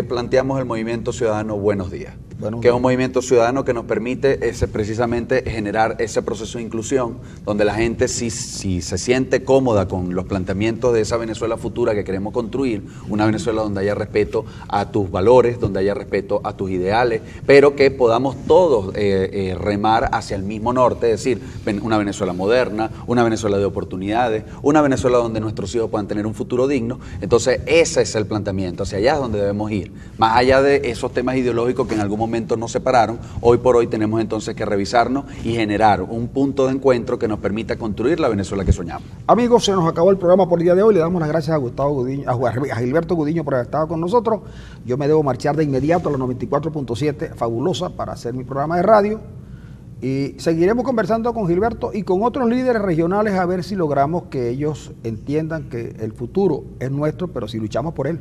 planteamos el Movimiento Ciudadano Buenos Días, que es un movimiento ciudadano que nos permite precisamente generar ese proceso de inclusión, donde la gente si se siente cómoda con los planteamientos de esa Venezuela futura que queremos construir, una Venezuela donde haya respeto a tus valores, donde haya respeto a tus ideales, pero que podamos todos remar hacia el mismo norte, es decir, una Venezuela moderna, una Venezuela de oportunidades, una Venezuela donde nuestros hijos puedan tener un futuro digno. Entonces ese es el planteamiento, hacia allá es donde debemos ir, más allá de esos temas ideológicos que en algún momento momento nos separaron, hoy por hoy tenemos entonces que revisarnos y generar un punto de encuentro que nos permita construir la Venezuela que soñamos. Amigos, se nos acabó el programa por el día de hoy. Le damos las gracias a Gustavo Gudiño, a Gilberto Gudiño por haber estado con nosotros. Yo me debo marchar de inmediato a la 94.7 Fabulosa para hacer mi programa de radio. Y seguiremos conversando con Gilberto y con otros líderes regionales a ver si logramos que ellos entiendan que el futuro es nuestro, pero si luchamos por él.